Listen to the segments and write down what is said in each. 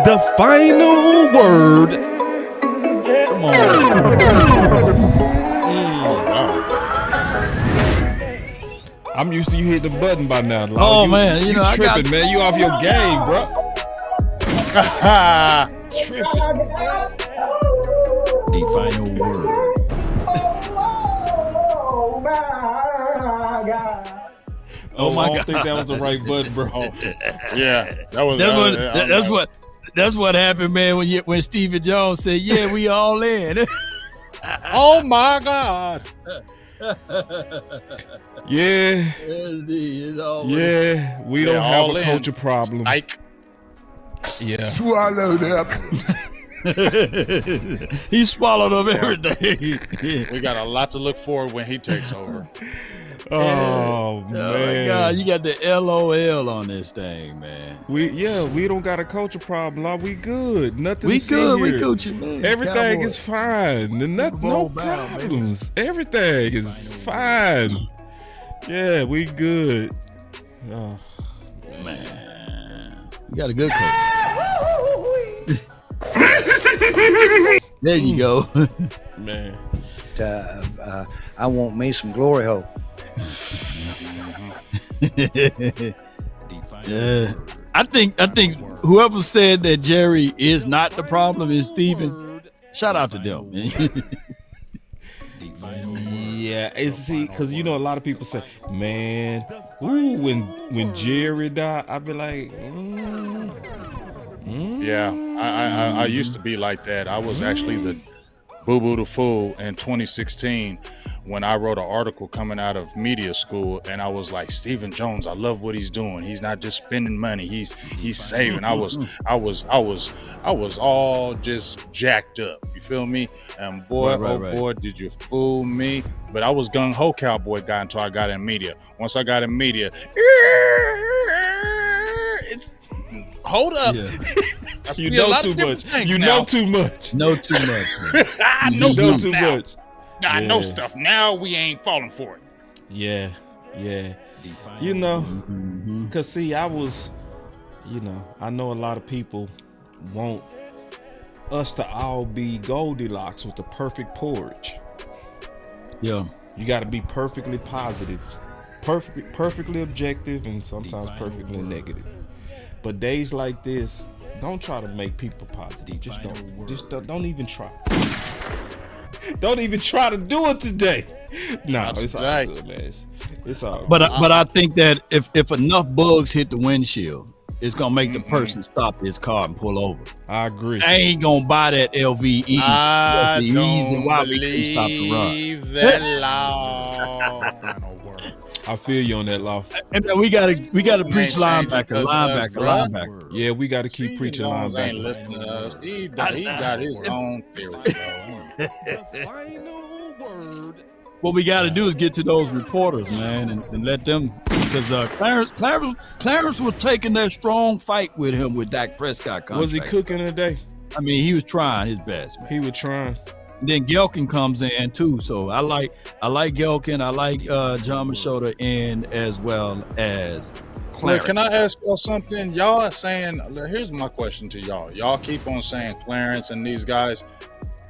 the final word. Come on. I'm used to you hit the button by now. Oh, man. You know, I tripping, got... man. You off your game, bro. Tripping. The final word. Oh my God. I don't think that was the right button, bro. Yeah, That's what happened, man, when Stephen Jones said, yeah, we all in. Oh my God. Yeah. Yeah, we don't have a culture problem. Ike. Yeah. Swallow that. He swallowed up everything. We got a lot to look forward when he takes over. Oh man! Oh my God, you got the LOL on this thing, man. We don't got a culture problem. We good. Nothing. We to see good. here. We Gucci, man. Everything Cowboy. is fine. No problems. Everything is fine. Yeah, we good. Oh man, you got a good coach. There you go, man. I want me some glory hole. I think whoever said that Jerry is not the problem is Steven. Shout out to them, man. Yeah, because a lot of people say, man, when Jerry died, I'd be like, Yeah, I used to be like that. I was actually the boo-boo the fool in 2016 when I wrote an article coming out of media school, and I was like, Stephen Jones, I love what he's doing. He's not just spending money, he's saving. I was all just jacked up. You feel me? And boy, boy, did you fool me. But I was gung-ho Cowboy guy until I got in media. Once I got in media, hold up. Yeah. You know too much. You know too much. Know too much. I know too now. much. I know stuff now. We ain't falling for it. Yeah. Because see, I was, I know a lot of people want us to all be Goldilocks with the perfect porridge. Yeah. You got to be perfectly positive, perfectly objective, and sometimes perfectly negative. But days like this, don't try to make people positive. Just don't even try. Don't even try to do it today. No, it's all good, man. It's all good. But I think that if enough bugs hit the windshield, it's gonna make the person stop his car and pull over. I agree. I ain't gonna buy that LVE. That's the reason why we can't stop the run. That law. I feel you on that, law. And then we gotta preach linebacker. Yeah, we gotta keep preaching linebacker. Ain't listening to us. He got his own theory, bro. What we got to do is get to those reporters, man, and let them, because Clarence was taking that strong fight with him with Dak Prescott contract. Was he cooking today? I mean, he was trying his best, man. He was trying. And then Gelkin comes in too, so I like Gelkin. I like John Machota in as well as Clarence. Can I ask y'all something? Y'all are saying, here's my question to y'all. Y'all keep on saying Clarence and these guys.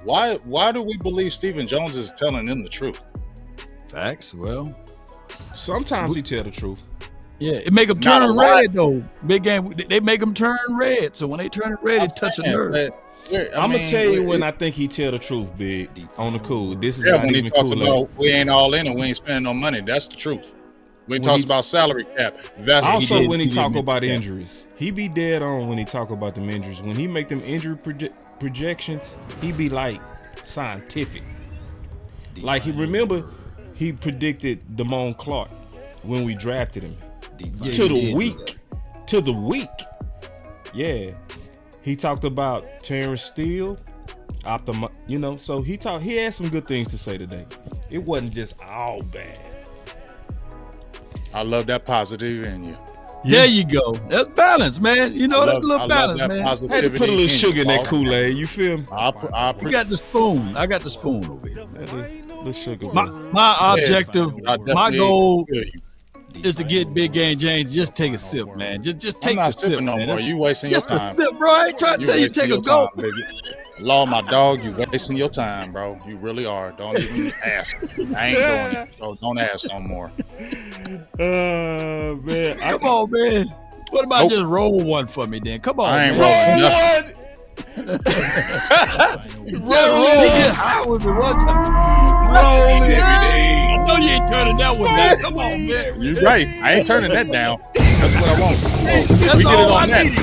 Why do we believe Stephen Jones is telling them the truth? Facts. Well, sometimes he tell the truth. Yeah, it make them turn red though. Big game, they make them turn red. So when they turn red, it touch a nerve. I'm gonna tell you when I think he tell the truth, big on the cool. This is not when even he talks cool. About we ain't all in and we ain't spending no money. That's the truth. When he talks about salary cap, that's also when he talk about injuries. He be dead on when he talk about them injuries. When he make them injury projections, he be like scientific. Like he predicted Damone Clark when we drafted him to the week. Yeah, he talked about Terrence Steele, so he had some good things to say today. It wasn't just all bad. I love that positive in you. There you go. That's balance, man. That's a little balance, man. I had to put a little sugar in that Kool-Aid. You feel me? You got the spoon. I got the spoon over here. Little sugar. My objective, my goal is to get Big Game James. Just take a sip, man. Just take I'm not a sip, sipping no man. more. You wasting your Just a time. sip, bro. I ain't trying to tell you take a go. Law, my dog, you wasting your time, bro. You really are. Don't even ask. I ain't doing it, so don't ask no more. Man. Come on, man. What about just roll one for me, then? Come on, I ain't man. rolling nothing. Get high with me one time. Rolling. I know you ain't turning that one down. Come on, man. You're right. I ain't turning that down. That's what I want. That's We did it all on I that. need.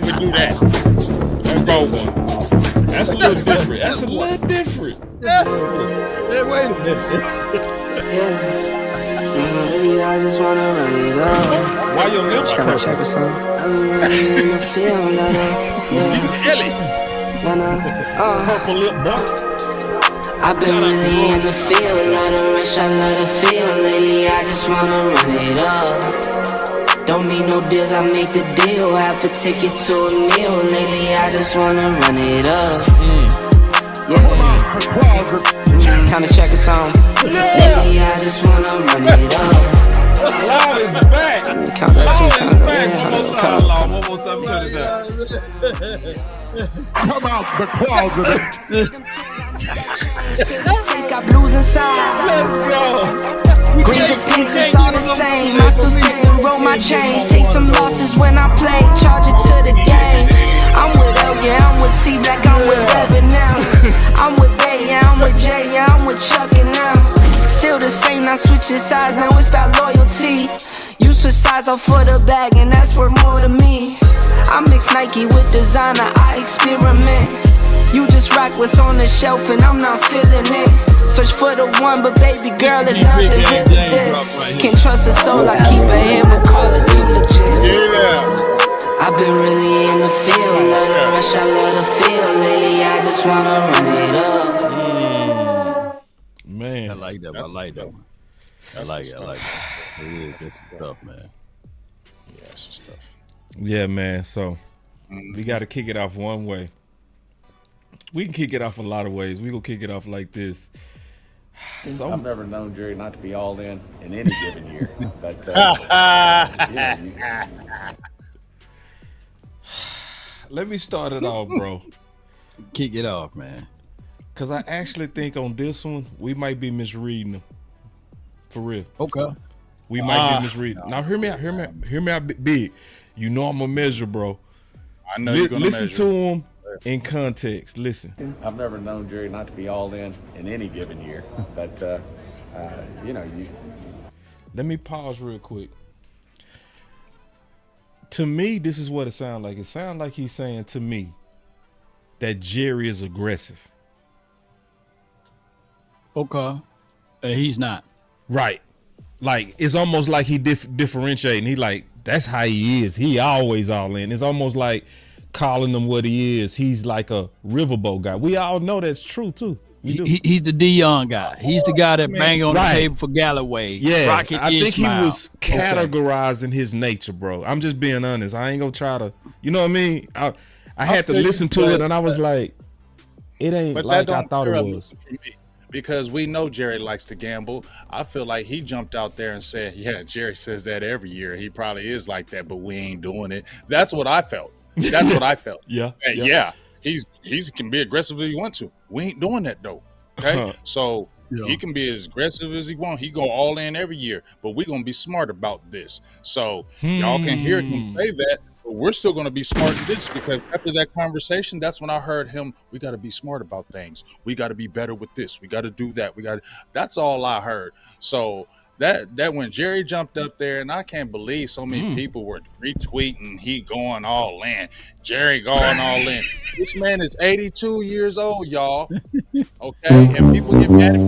We do that. Let's roll one. That's a little different. That's a little different. Hey, wait a minute. I just wanna run it up. Why your lips Can I check or something? I've been really in the field, purple lip boy? I've been really in the field, love the rush, I love the feel. Lately, I just wanna run it up. Don't need no deals, I make the deal. Have to take it to a meal. Lately, I just wanna run it up. Kinda check or something. Lately, I just wanna run it up. Law is back. Count that Law too, is count back. One more time, that. Law. One more time. Turn it down. Come out the closet. Safe got blues inside. Let's go. Greens and pinks, it's all the same. I still sit and roll my change. Take some losses when I play, charge it to the game. I'm with L, yeah, I'm with T Black, I'm with Reverend now. I'm with Bay, yeah, I'm with J, yeah, I'm with Chuck and now. Still the same, not switching sides, now it's about loyalty. You switch sides off for the bag, and that's worth more to me. I mix Nike with designer, I experiment. You just rock what's on the shelf, and I'm not feeling it. Search for the one, but baby girl, it's nothing real as this. Can't trust a soul, I keep a him and call it too legit. I've been really in the field, love the rush, I love the feel. Lately, I just wanna run it up. Man. I like that. I like that one. I like it. I like it. It is. This stuff, man. Yeah, it's the stuff. Yeah, man. So we got to kick it off one way. We can kick it off a lot of ways. We gonna kick it off like this. So I've never known Jerry not to be all in any given year. But yeah, let me start it off, bro. Kick it off, man. Cause I actually think on this one we might be misreading them. For real. Okay. We might be misreading. Now hear me out. Hear me out, big. You know I'm a measure, bro. I know you're gonna listen measure. to him in context. Listen. I've never known Jerry not to be all in any given year. But you know, Let me pause real quick. To me, this is what it sounds like. It sounds like he's saying to me that Jerry is aggressive. Okay. He's not. Right. Like, it's almost like he differentiating. He like, that's how he is. He always all in. It's almost like calling him what he is. He's like a riverboat guy. We all know that's true, too. He's the Dion guy. He's the guy that bang on the table for Galloway. Yeah, Rocket I think Ismail. he was categorizing his nature, bro. I'm just being honest. I ain't gonna try to, you know what I mean? I had to listen to it, and I was like, it ain't like I thought it was. Because we know Jerry likes to gamble. I feel like he jumped out there and said, yeah, Jerry says that every year. He probably is like that, but we ain't doing it. That's what I felt. That's what I felt. Yeah. And yeah, he can be aggressive if he wants to. We ain't doing that though. Okay. So he can be as aggressive as he wants. He go all in every year, but we're gonna be smart about this. So y'all can hear him say that, but we're still gonna be smart in this, because after that conversation, that's when I heard him. We got to be smart about things. We got to be better with this. We got to do that. That's all I heard. So that when Jerry jumped up there, and I can't believe so many people were retweeting he going all in. Jerry going all in. This man is 82 years old, y'all. Okay, and people get mad at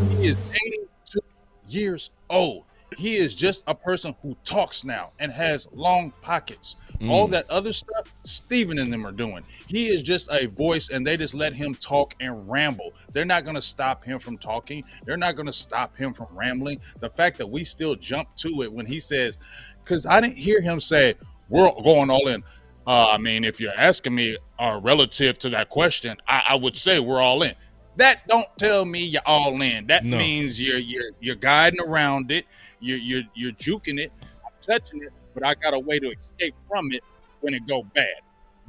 me. He is 82 years old. He is just a person who talks now and has long pockets. All that other stuff, Steven and them are doing. He is just a voice, and they just let him talk and ramble. They're not going to stop him from talking. They're not going to stop him from rambling. The fact that we still jump to it when he says, because I didn't hear him say, we're going all in. I mean, if you're asking me relative to that question, I would say we're all in. That don't tell me you're all in. That No. means you're guiding around it. You're juking it, I'm touching it, but I got a way to escape from it when it go bad.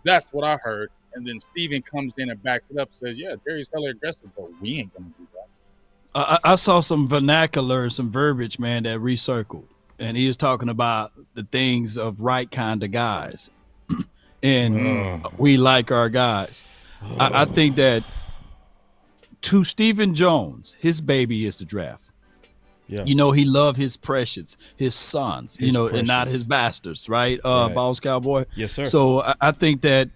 That's what I heard. And then Steven comes in and backs it up, says, "Yeah, Jerry's hella aggressive, but we ain't gonna do that." I saw some vernacular, some verbiage, man, that recircled, and he was talking about the things of right kind of guys, and we like our guys. I think that to Stephen Jones, his baby is the draft. Yeah. You know, he loved his precious, his sons, His and not precious. his bastards, right? Right. Boss Cowboy. Yes, sir. So I think that,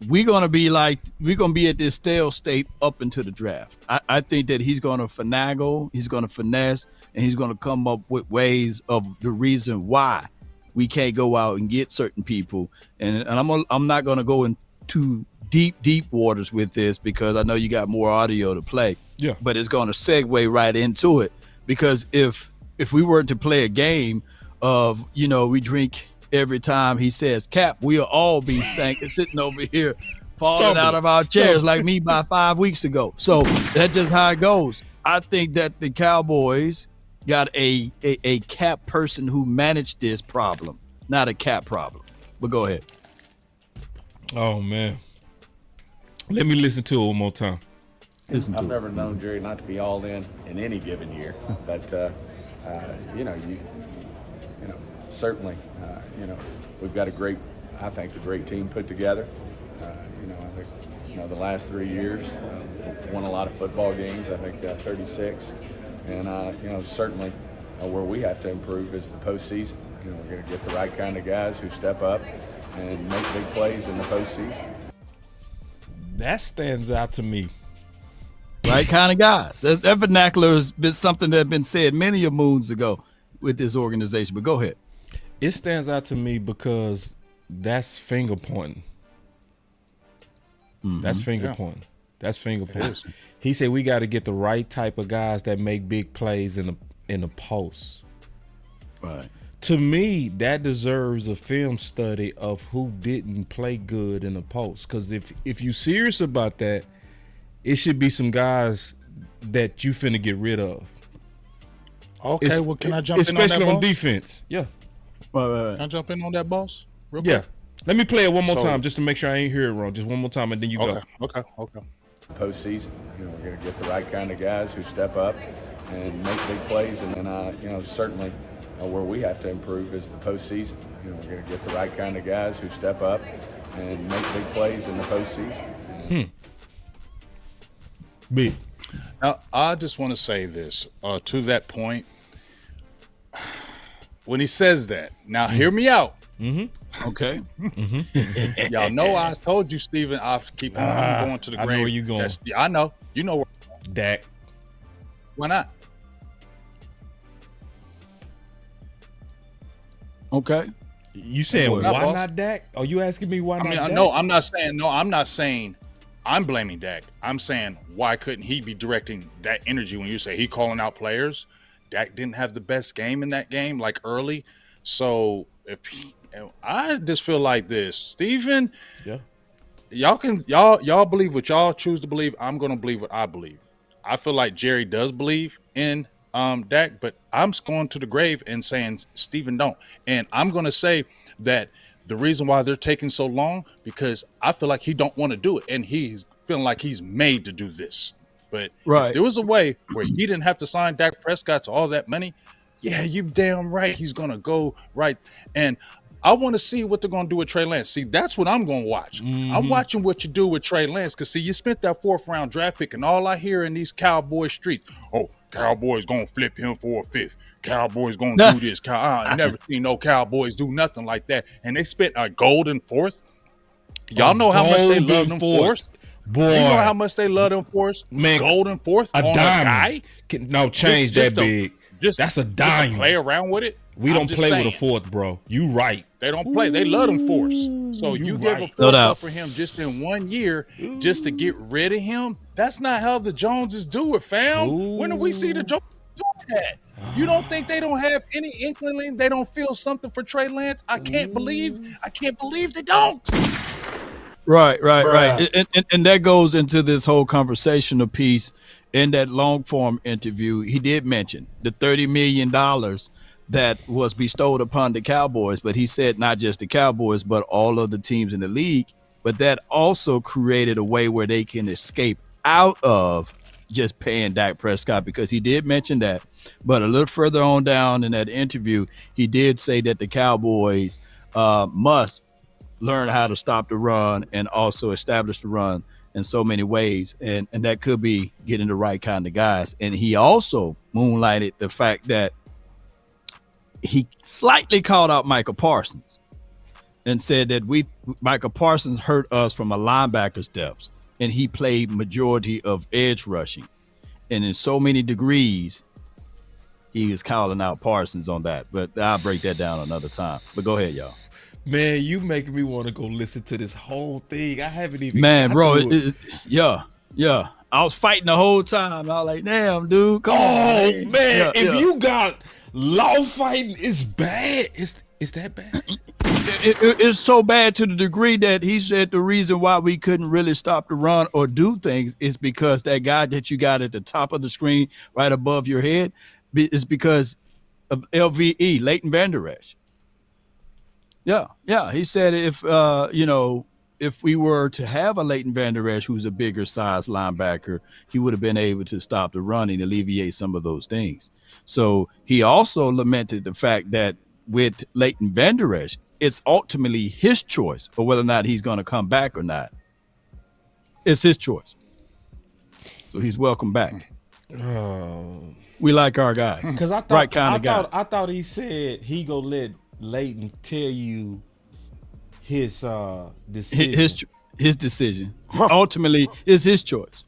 we're going to be at this stale state up into the draft. I think that he's going to finagle, he's going to finesse, and he's going to come up with ways of the reason why we can't go out and get certain people. And I'm not going to go into deep waters with this because I know you got more audio to play. Yeah. But it's going to segue right into it because if we were to play a game of, we drink every time he says cap, we'll all be sitting over here falling out of our chairs like me by 5 weeks ago. So that's just how it goes. I think that the Cowboys got a cap person who managed this problem, not a cap problem. But go ahead. Oh man. Let me listen to it one more time. I've never known Jerry not to be all in any given year, but certainly, we've got a great team put together. I think the last 3 years won a lot of football games. I think 36, and certainly where we have to improve is the postseason. We're going to get the right kind of guys who step up and make big plays in the postseason. That stands out to me. Right kind of guys. That vernacular has been something that had been said many a moons ago with this organization. But go ahead. It stands out to me because that's finger pointing. Mm-hmm. That's finger pointing. That's finger pointing. He said we got to get the right type of guys that make big plays in the post. Right. To me, that deserves a film study of who didn't play good in the post. Because if you're serious about that, it should be some guys that you finna get rid of. Okay, well, can I jump in on that, especially on boss? defense? Yeah. Can I jump in on that, boss? Real Yeah. quick? Let me play it one more time just to make sure I ain't hear it wrong. Just one more time and then you go. Okay. Postseason, we're going to get the right kind of guys who step up and make big plays, and then certainly where we have to improve is the postseason. We're going to get the right kind of guys who step up and make big plays in the postseason. Big. Now, I just want to say this to that point. When he says that, now hear me out. Mm-hmm. Okay. Mm-hmm. Y'all know I told you, Steven, I'm going to the grave. I know where you going. I know. You know where. Dak. Why not? Okay. You saying Why why not, boss? not Dak? Are you asking me why not Dak? No, I'm not saying I'm blaming Dak. I'm saying why couldn't he be directing that energy when you say he calling out players? Dak didn't have the best game in that game, like early. So I just feel like this, Steven. Yeah. Y'all believe what y'all choose to believe. I'm gonna believe what I believe. I feel like Jerry does believe in Dak, but I'm going to the grave and saying Steven don't. And I'm gonna say that the reason why they're taking so long because I feel like he don't want to do it, and he's feeling like he's made to do this. But if there was a way where he didn't have to sign Dak Prescott to all that money, yeah, you damn right he's gonna go right. And I want to see what they're gonna do with Trey Lance. See, that's what I'm gonna watch. I'm watching what you do with Trey Lance because see, you spent that 4th round draft pick, and all I hear in these Cowboy streets, oh, Cowboys gonna flip him for a 5th. Cowboys gonna do this. I never seen no Cowboys do nothing like that. And they spent a golden 4th. Y'all know how much they love them 4ths. Boy, you know how much they love them 4ths. Man, golden 4th a on dime. A guy. No, change Just that big. That's a dime. Play around with it. We don't play with a 4th, bro. You right. They don't play. They love them 4ths. So you give a 4th up for him just in 1 year just to get rid of him. That's not how the Joneses do it, fam. Ooh. When do we see the Joneses do that? You don't think they don't have any inkling? They don't feel something for Trey Lance? I can't believe they don't. Right. Bruh. And that goes into this whole conversational piece. In that long form interview, he did mention the $30 million that was bestowed upon the Cowboys, but he said not just the Cowboys, but all of the teams in the league. But that also created a way where they can escape out of just paying Dak Prescott, because he did mention that. But a little further on down in that interview, he did say that the Cowboys must learn how to stop the run and also establish the run in so many ways, and that could be getting the right kind of guys. And he also moonlighted the fact that he slightly called out Michael Parsons and said that Michael Parsons hurt us from a linebacker's depth, and he played majority of edge rushing, and in so many degrees he is calling out Parsons on that. But I'll break that down another time. But go ahead, y'all. Man, you making me want to go listen to this whole thing. I haven't even. Man, bro, yeah. I was fighting the whole time. I was like, damn, dude, come on. Man, if you got law fighting, it's bad. It's that bad. It's so bad to the degree that he said the reason why we couldn't really stop the run or do things is because that guy that you got at the top of the screen right above your head is because of LVE, Leighton Vander Esch. Yeah. He said if we were to have a Leighton Vander Esch who's a bigger size linebacker, he would have been able to stop the run and alleviate some of those things. So he also lamented the fact that with Leighton Vander Esch, it's ultimately his choice for whether or not he's going to come back or not. It's his choice. So he's welcome back. We like our guys. Because I thought he said he go let Leighton tell you his decision. His decision. Ultimately, it's his choice.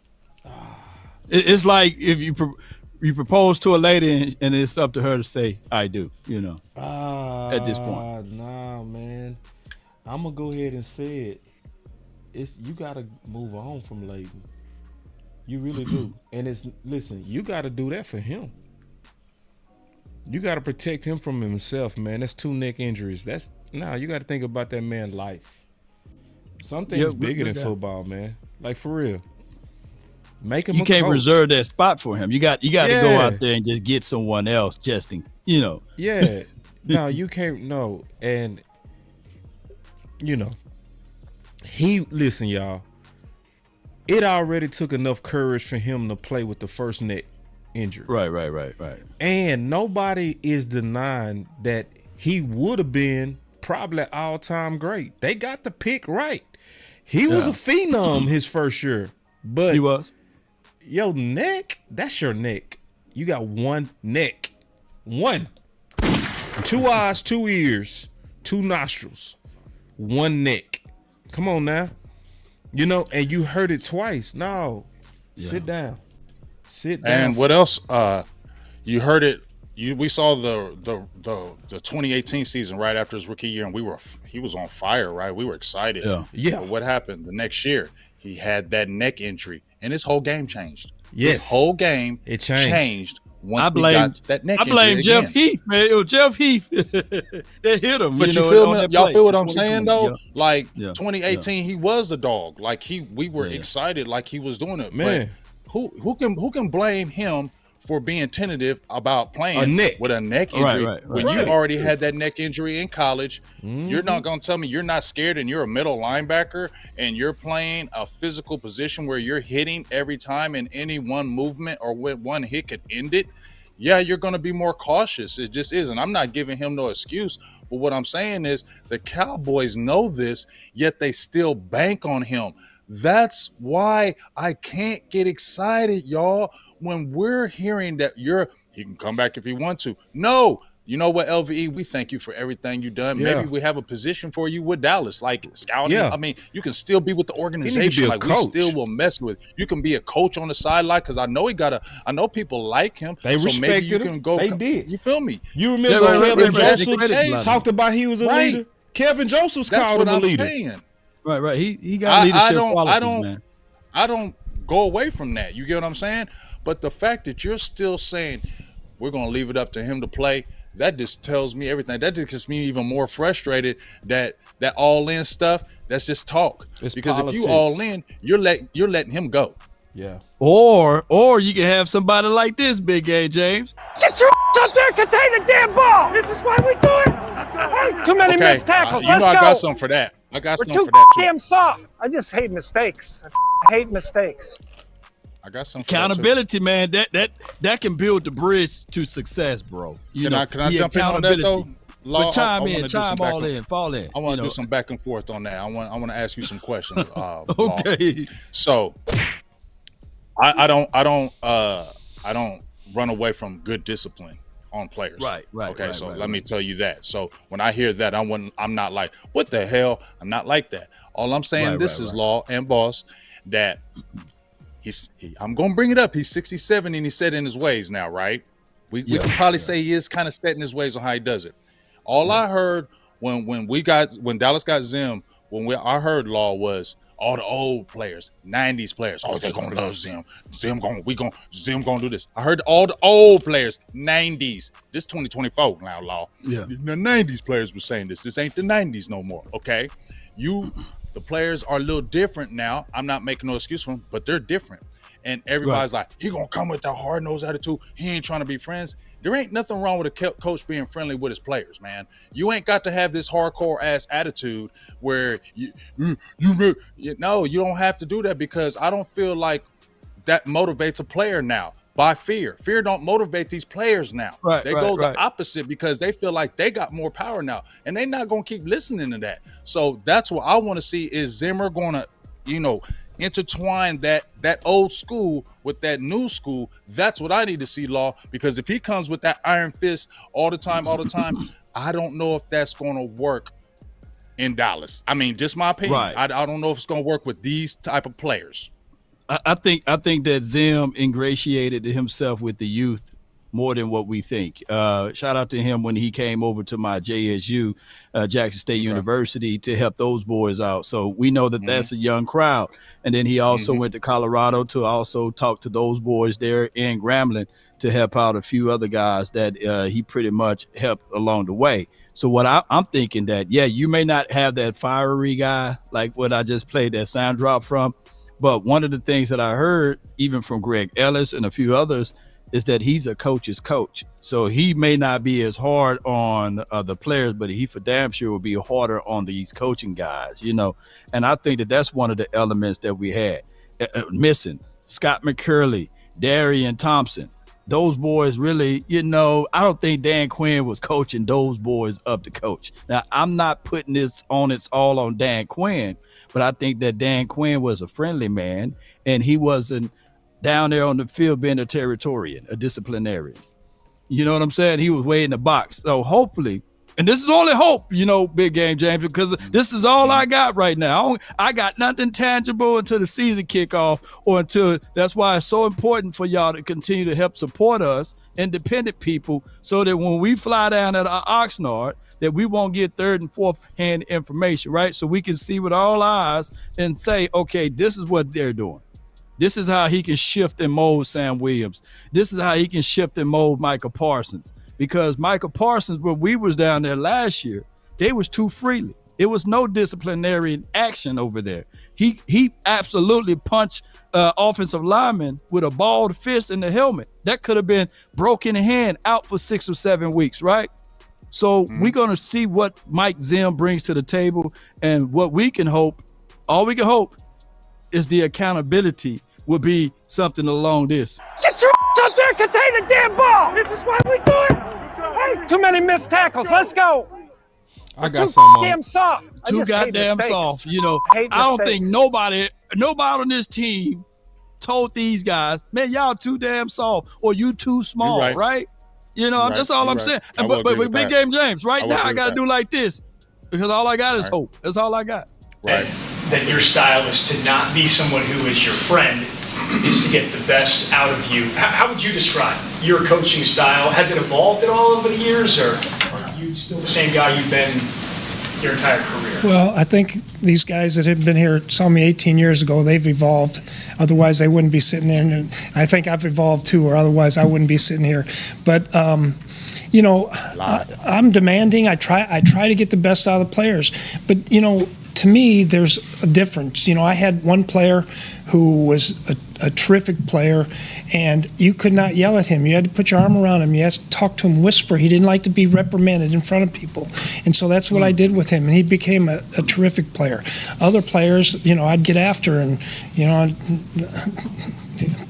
It's like if you propose to a lady and it's up to her to say, I do, at this point. Nah, man. I'm going to go ahead and say it. You got to move on from Leighton. You really do. And listen, you got to do that for him. You got to protect him from himself, man. That's 2 neck injuries. You got to think about that man's life. Something's bigger than football, man. Like, for real. Make him You can't coach. reserve that spot for him. You got to go out there and just get someone else just Yeah. No, you can't. No. And, listen, y'all. It already took enough courage for him to play with the first neck injury. Right. And nobody is denying that he would have been probably all-time great. They got the pick right. He was a phenom his first year. But he was. Your neck, that's your neck. You got one neck. One. 2 eyes, 2 ears, 2 nostrils, 1 neck. Come on now. And you heard it twice. No. Yeah. Sit down. And what else? You heard it. We saw the 2018 season right after his rookie year, and he was on fire, right? We were excited. Yeah. But what happened the next year? He had that neck injury, and his whole game changed. Yes. His whole game changed. Once we got that neck injury. I blame Jeff Heath, man. It was Jeff Heath that hit him. But you feel me? Y'all feel what I'm saying though? Yeah. Like 2018, he was the dog. Like we were excited, like he was doing it. Man, but who can blame him for being tentative about playing with a neck injury when you already had that neck injury in college? Mm-hmm. You're not going to tell me you're not scared and you're a middle linebacker and you're playing a physical position where you're hitting every time and any one movement or one hit could end it. Yeah, you're going to be more cautious. It just isn't. I'm not giving him no excuse. But what I'm saying is the Cowboys know this, yet they still bank on him. That's why I can't get excited, y'all, when we're hearing that he can come back if he wants to. No, you know what, LVE, we thank you for everything you've done. Yeah. Maybe we have a position for you with Dallas, like scouting. Yeah. I mean, you can still be with the organization. Like we still will mess with. You can be a coach on the sideline because I know I know people like him. They respected him. They did. You feel me? You remember Kevin Joseph talked about he was a leader? Kevin Joseph's called him a leader. Saying. Right. He got leadership qualities, man. I don't go away from that. You get what I'm saying? But the fact that you're still saying we're going to leave it up to him to play, that just tells me everything. That just gets me even more frustrated that all in stuff, that's just talk. It's because politics. if you all in, you're letting him go. Yeah. Or you can have somebody like this, Big Game James. Get your up there, contain the damn ball. This is why we do it. Hey, too many missed tackles. You know Let's I go. got something for that. I got We're something too for that too. damn soft. I just hate mistakes. I hate mistakes. I got some accountability, man. That can build the bridge to success, bro. Can I jump in on that though? Law, but chime all in, fall in. I want to do some back and forth on that. I want to ask you some questions. Okay. Law. So I don't run away from good discipline on players. Right. Okay, so let me tell you that. So when I hear that, I'm not like, what the hell? I'm not like that. All I'm saying, this is Law and Boss, that I'm gonna bring it up. He's 67 and he's set in his ways now, right? We can probably say he is kind of set in his ways on how he does it. All I heard when Dallas got Zim, I heard Law was all the old players, 90s players. Oh, they're gonna love Zim. Zim gonna do this. I heard all the old players, 90s. This 2024 now, Law. Yeah. The 90s players were saying this. This ain't the 90s no more. Okay. The players are a little different now. I'm not making no excuse for them, but they're different. And everybody's like, he gonna come with that hard-nosed attitude. He ain't trying to be friends. There ain't nothing wrong with a coach being friendly with his players, man. You ain't got to have this hardcore ass attitude where you don't have to do that, because I don't feel like that motivates a player now. By fear. Fear don't motivate these players now. They go the opposite, because they feel like they got more power now, and they're not going to keep listening to that. So that's what I want to see, is Zimmer going to, intertwine that old school with that new school. That's what I need to see, Law, because if he comes with that iron fist all the time, I don't know if that's going to work in Dallas. I mean, just my opinion. Right. I don't know if it's going to work with these type of players. I think that Zim ingratiated himself with the youth more than what we think. Shout out to him when he came over to my JSU, Jackson State University, to help those boys out. So we know that that's a young crowd. And then he also went to Colorado to also talk to those boys there in Grambling to help out a few other guys that he pretty much helped along the way. So what I'm thinking that, you may not have that fiery guy like what I just played that sound drop from, but one of the things that I heard, even from Greg Ellis and a few others, is that he's a coach's coach. So he may not be as hard on the players, but he for damn sure will be harder on these coaching guys, And I think that that's one of the elements that we had missing. Scott McCurley, Darian Thompson, those boys really, I don't think Dan Quinn was coaching those boys up to coach. Now, I'm not putting this on all on Dan Quinn, but I think that Dan Quinn was a friendly man, and he wasn't down there on the field being a Territorian, a disciplinarian. You know what I'm saying? He was way in the box. So hopefully, and this is only hope, Big Game James, because this is all I got right now. I got nothing tangible until the season kickoff, or until, that's why it's so important for y'all to continue to help support us, independent people, so that when we fly down at our Oxnard, that we won't get third and fourth hand information, right? So we can see with all eyes and say, okay, this is what they're doing. This is how he can shift and mold Sam Williams. This is how he can shift and mold Micah Parsons. Because Micah Parsons, when we was down there last year, they was too freely. It was no disciplinary action over there. He absolutely punched offensive linemen with a balled fist in the helmet. That could have been broken hand, out for 6 or 7 weeks, right? So we're going to see what Mike Zim brings to the table, and what we can hope, all we can hope, is the accountability will be something along this. Get your up there, contain the damn ball. This is why we do it. Hey, too many missed tackles. Let's go. I got some damn soft. Too goddamn soft. I don't think nobody on this team told these guys, man, y'all too damn soft, or you too small, right? That's all I'm saying. But Big Game James, right now I got to do like this, because all I got is hope. That's all I got. Right. That your style is to not be someone who is your friend, is to get the best out of you. How would you describe your coaching style? Has it evolved at all over the years, or are you still the same guy you've been your entire career? Well, I think these guys that have been here saw me 18 years ago. They've evolved. Otherwise, they wouldn't be sitting there. And I think I've evolved too, or otherwise I wouldn't be sitting here. But I'm demanding. I try to get the best out of the players, but to me, there's a difference. I had one player who was a terrific player, and you could not yell at him. You had to put your arm around him. You had to talk to him, whisper. He didn't like to be reprimanded in front of people. And so that's what I did with him, and he became a terrific player. Other players, I'd get after, and,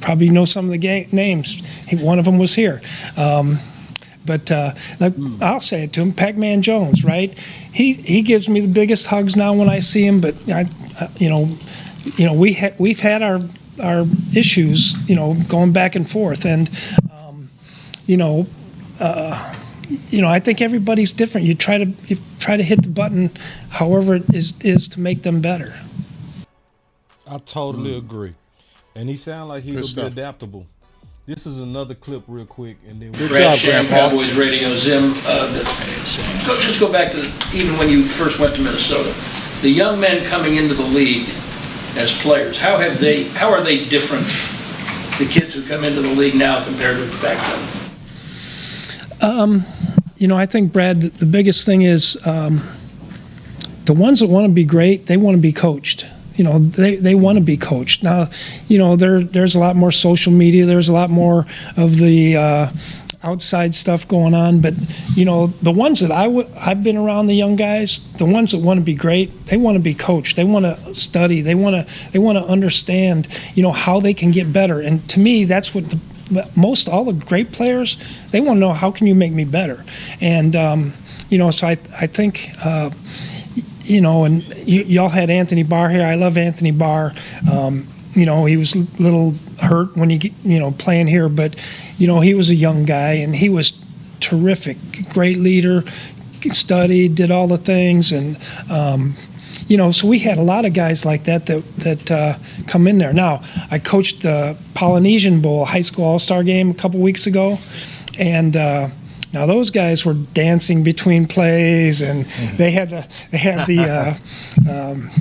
probably know some of the names. One of them was here. But I'll say it to him, Pac-Man Jones, right? He gives me the biggest hugs now when I see him. But we've had our issues, going back and forth, and I think everybody's different. You try to hit the button, however it is to make them better. I totally agree, and he sounds like he would be adaptable. This is another clip real quick, and then Good job, Grandpa. Cowboys Radio, Zim. Just go back to even when you first went to Minnesota. The young men coming into the league as players, how are they different? The kids who come into the league now compared to back then? I think, Brad, the biggest thing is the ones that want to be great, they want to be coached. They want to be coached. Now, there's a lot more social media. There's a lot more of the outside stuff going on. But, the ones that I've been around, the young guys, the ones that want to be great, they want to be coached. They want to study. They want to understand, how they can get better. And to me, that's what all the great players, they want to know, how can you make me better? And, so I think, and y'all had Anthony Barr here. I love Anthony Barr. He was a little hurt when playing here, but, he was a young guy, and he was terrific, great leader, studied, did all the things. And, so we had a lot of guys like that come in there. Now, I coached the Polynesian Bowl high school all-star game a couple weeks ago, and now those guys were dancing between plays, and they had the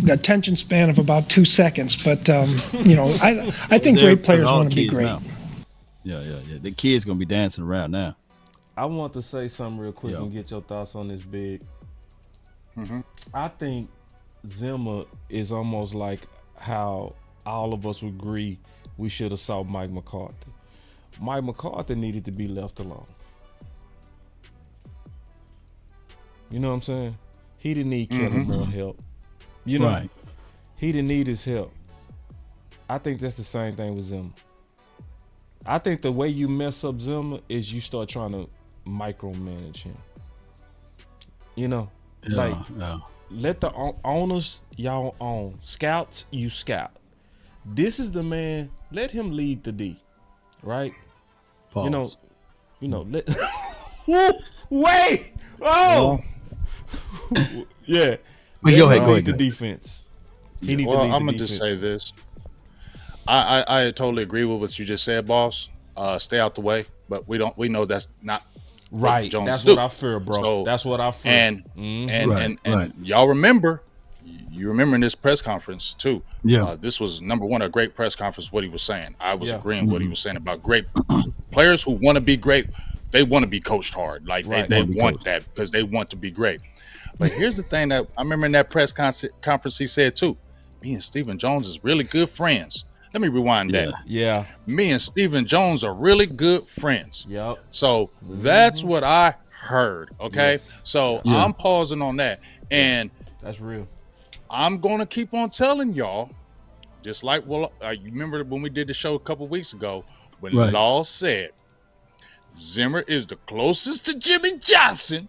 attention span of about 2 seconds. But I think great players want to be great. Now. Yeah. The kids gonna be dancing around now. I want to say something real quick and get your thoughts on this, Big. I think Zimmer is almost like how all of us would agree we should have saw Mike McCarthy. Mike McCarthy needed to be left alone. You know what I'm saying? He didn't need Kellen Moore help. Right. He didn't need his help. I think that's the same thing with Zimmer. I think the way you mess up Zimmer is you start trying to micromanage him. Let the owners, y'all own. Scouts, you scout. This is the man. Let him lead the D, right? Pause. Let. Wait. Oh. Yeah. Go ahead. The defense. I'm gonna just say this. I totally agree with what you just said, boss. Stay out the way, but we know that's not right. Jones that's do. what I fear, bro. So, that's what I fear. And y'all remember, in this press conference too. Yeah. This was number one, a great press conference. What he was saying, I was agreeing with what he was saying about great players who want to be great. They want to be coached hard. Like they want that because they want to be great. But here's the thing that I remember in that press conference he said too, me and Stephen Jones is really good friends. Let me rewind that. Yeah. Me and Stephen Jones are really good friends. Yep. So that's what I heard. Okay. Yes. So I'm pausing on that. And that's real. I'm going to keep on telling y'all, just like, you remember when we did the show a couple weeks ago, when Law said Zimmer is the closest to Jimmy Johnson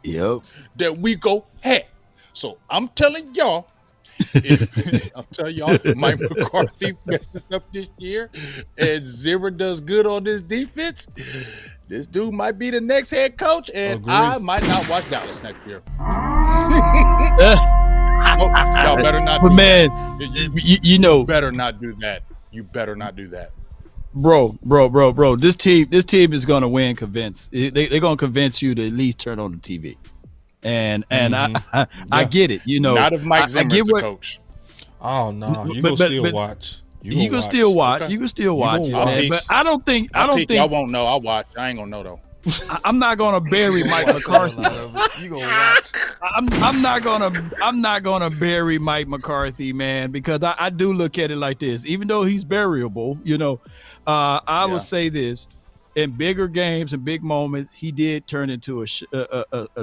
that we go have. So I'm telling y'all, if Mike McCarthy messes up this year and Zimmer does good on this defense, this dude might be the next head coach, and I might not watch Dallas next year. Y'all better not do that. You better not do that. You better not do that. Bro. This team is gonna win. They're gonna convince you to at least turn on the TV. And I get it, Not if Mike Zimmer's the coach. Oh no, you can still watch. You can still watch. You can still watch it, man. But I don't think y'all won't know. I'll watch. I ain't gonna know though. I'm not gonna bury Mike McCarthy. You gonna watch? I'm not gonna bury Mike McCarthy, man, because I do look at it like this. Even though he's buriable, I will say this: in bigger games and big moments, he did turn into a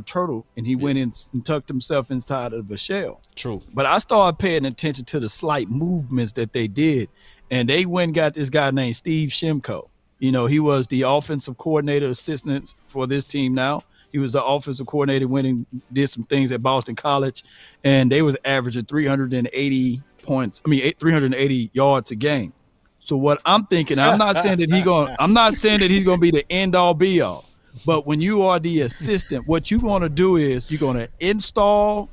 turtle, and he went in and tucked himself inside of a shell. True. But I started paying attention to the slight movements that they did, and they went and got this guy named Steve Shimko. He was the offensive coordinator assistant for this team now. He was the offensive coordinator, went and did some things at Boston College, and they was averaging 380 points. 380 yards a game. So what I'm thinking, I'm not saying that he's gonna be the end all be all. But when you are the assistant, what you're gonna do is you're gonna install,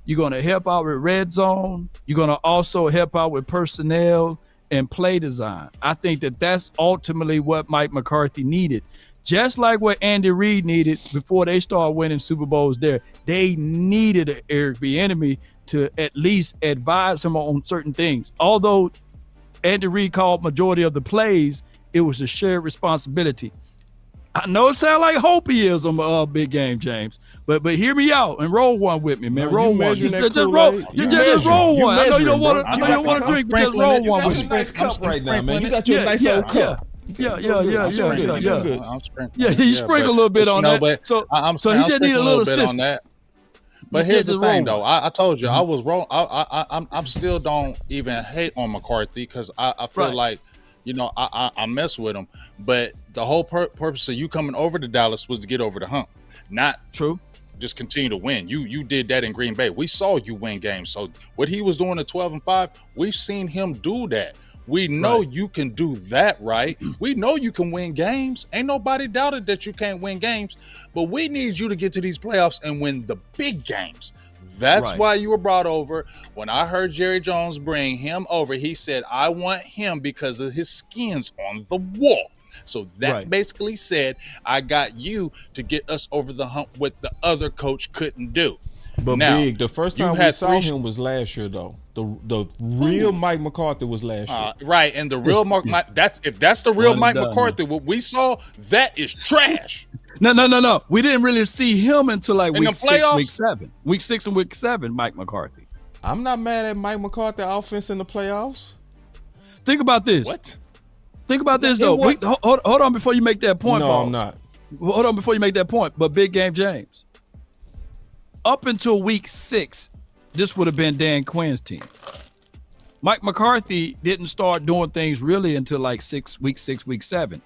you're gonna help out with red zone, you're gonna also help out with personnel and play design. I think that that's ultimately what Mike McCarthy needed. Just like what Andy Reid needed before they started winning Super Bowls there. They needed an Eric Bieniemy to at least advise him on certain things. Although Andy Reid called majority of the plays, it was a shared responsibility. I know it sounds like hopeism, Big Game James, but hear me out and roll one with me, man. Roll one. Just roll one. I know you don't want to drink, but just roll one with me. Nice cup right now, man. You got your nice old cup. Yeah. He sprinkled a little bit on that. So he just need a little assistance on that. But here's the thing, though. I told you I was wrong. I'm still don't even hate on McCarthy because I feel like, I mess with him. But the whole purpose of you coming over to Dallas was to get over the hump, not true. Just continue to win. You did that in Green Bay. We saw you win games. So what he was doing at 12-5, we've seen him do that. We know you can do that, right? We know you can win games. Ain't nobody doubted that you can't win games, but we need you to get to these playoffs and win the big games. That's why you were brought over. When I heard Jerry Jones bring him over, he said, I want him because of his skins on the wall. So that basically said, I got you to get us over the hump what the other coach couldn't do. But now, Big, the first time we saw him was last year, though. The real Mike McCarthy was last year. Right, and the real Mike if that's the real Mike McCarthy, what we saw, that is trash. No. We didn't really see him until like week 6, week 7. Week 6 and week 7, Mike McCarthy. I'm not mad at Mike McCarthy offense in the playoffs. Think about this. What? Think about this, though. Hold on before you make that point, No, Boss. I'm not. Hold on before you make that point. But Big Game James, up until week 6, this would have been Dan Quinn's team. Mike McCarthy didn't start doing things really until like week 6, week 7.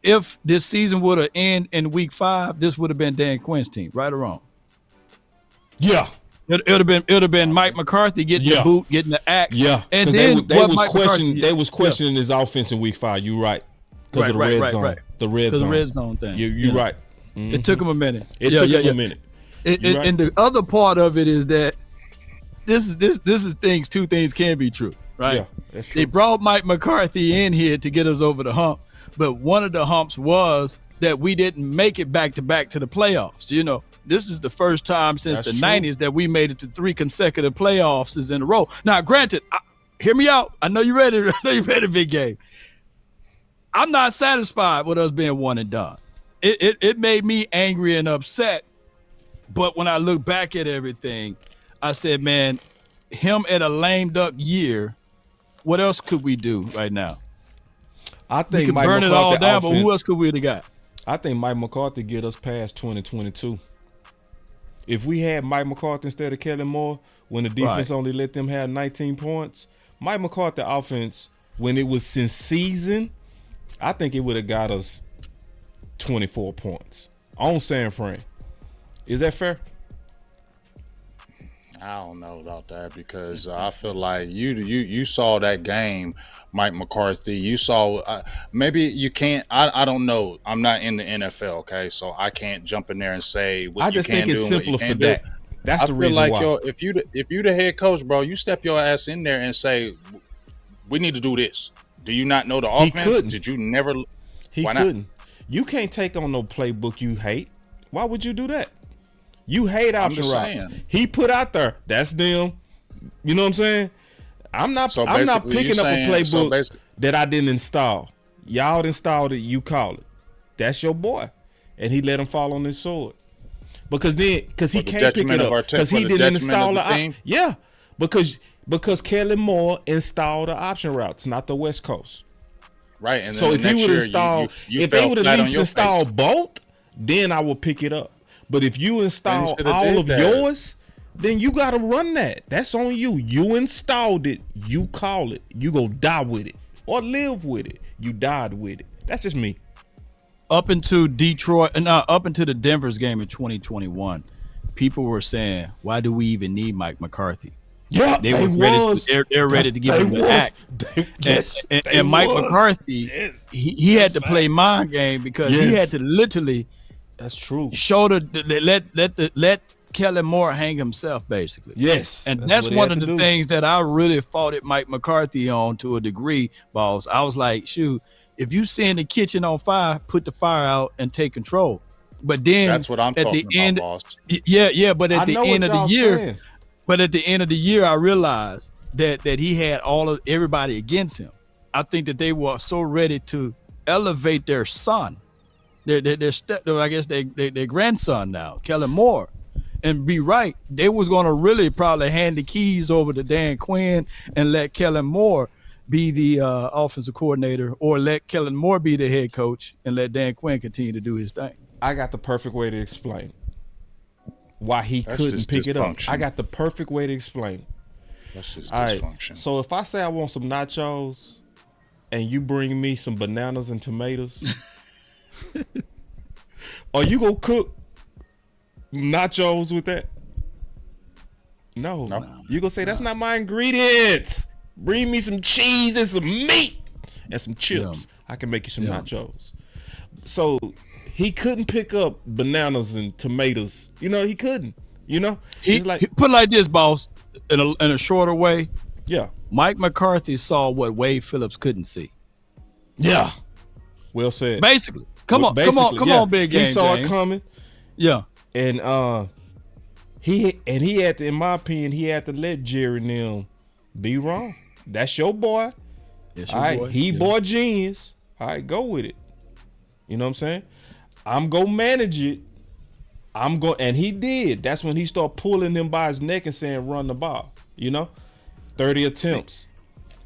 If this season would have ended in week 5, this would have been Dan Quinn's team, right or wrong? Yeah. It would have been Mike McCarthy getting the boot, getting the axe. Yeah. And then they was questioning his offense in week 5. You're right. Because of the red zone. The red zone thing. You're right. Mm-hmm. It took him a minute. It took him a minute. And the other part of it is that this is things. Two things can be true, right? Yeah, that's true. They brought Mike McCarthy in here to get us over the hump, but one of the humps was that we didn't make it back to the playoffs. This is the first time since the 90s that we made it to 3 consecutive playoffs in a row. Now, granted, hear me out. I know you're ready. I know you're ready, Big Game. I'm not satisfied with us being one and done. It made me angry and upset. But when I look back at everything, I said, man, him at a lame duck year, what else could we do right now? I think we could burn it all down, but who else could we have got? I think Mike McCarthy get us past 2022. If we had Mike McCarthy instead of Kellen Moore, when the defense only let them have 19 points, Mike McCarthy offense, when it was in season, I think it would have got us 24 points on San Fran. Is that fair? I don't know about that because I feel like you saw that game, Mike McCarthy. You saw maybe you can't. I don't know. I'm not in the NFL, okay, so I can't jump in there and say what I you just can think it's do and simpler what you for can't that. do. That's the reason like, why. Yo, if you the head coach, bro, you step your ass in there and say, we need to do this. Do you not know the offense? Did you never? He couldn't. You can't take on no playbook you hate. Why would you do that? You hate option routes. He put out there. That's them. You know what I'm saying? I'm not picking up a playbook that I didn't install. Y'all installed it. You call it. That's your boy. and he let him fall on his sword. Because he can't pick it up because he didn't install the yeah, because Kellen Moore installed the option routes, not the West Coast. Right, and so if you would install, if they would at least install both, then I would pick it up. But if you install all of yours, then you got to run that. That's on you. You installed it. You call it. You go die with it or live with it. You died with it. That's just me. Up into Detroit and up into the Denver's game in 2021, people were saying, "Why do we even need Mike McCarthy?" Yeah, they were ready. They're ready to give him the axe. And Mike McCarthy, he had to play mind game because he had to literally. That's true. Show let Kellen Moore hang himself, basically. Yes, and that's one of the things that I really fought at Mike McCarthy on to a degree, boss. I was like, shoot. If you send the kitchen on fire, put the fire out and take control. But then that's what I'm talking about, boss. Yeah. But at the end of the year, I realized that he had everybody against him. I think that they were so ready to elevate their son, their grandson now, Kellen Moore, and be right. They was going to really probably hand the keys over to Dan Quinn and let Kellen Moore be the offensive coordinator, or let Kellen Moore be the head coach and let Dan Quinn continue to do his thing. I got the perfect way to explain why he couldn't pick it up. I got the perfect way to explain. That's just dysfunction. Right. So if I say I want some nachos and you bring me some bananas and tomatoes, are you gonna cook nachos with that? No. You gonna say that's not my ingredients. Bring me some cheese and some meat and some chips. I can make you some nachos. So he couldn't pick up bananas and tomatoes. He couldn't. He's like, he put it like this, boss, in a shorter way. Yeah. Mike McCarthy saw what Wade Phillips couldn't see. Yeah. Well said. Basically. Come on, big game. He saw James. it coming. Yeah. And he had to, in my opinion, he had to let Jerry and them be wrong. That's your boy. Yes, all right, boy. Boy genius. All right, go with it. You know what I'm saying? I'm gonna manage it. And he did. That's when he started pulling them by his neck and saying, "Run the ball." 30 attempts.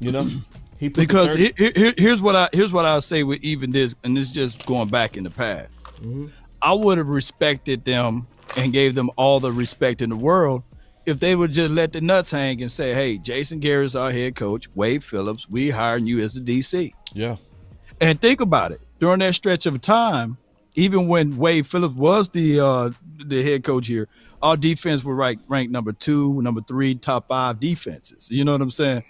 He because here's what I'll say with even this, and this is just going back in the past. Mm-hmm. I would have respected them and gave them all the respect in the world if they would just let the nuts hang and say, "Hey, Jason Garrett's our head coach. Wade Phillips, we hiring you as the DC." Yeah. And think about it. During that stretch of time, even when Wade Phillips was the head coach here, our defense were ranked number 2, number 3, top 5 defenses. You know what I'm saying?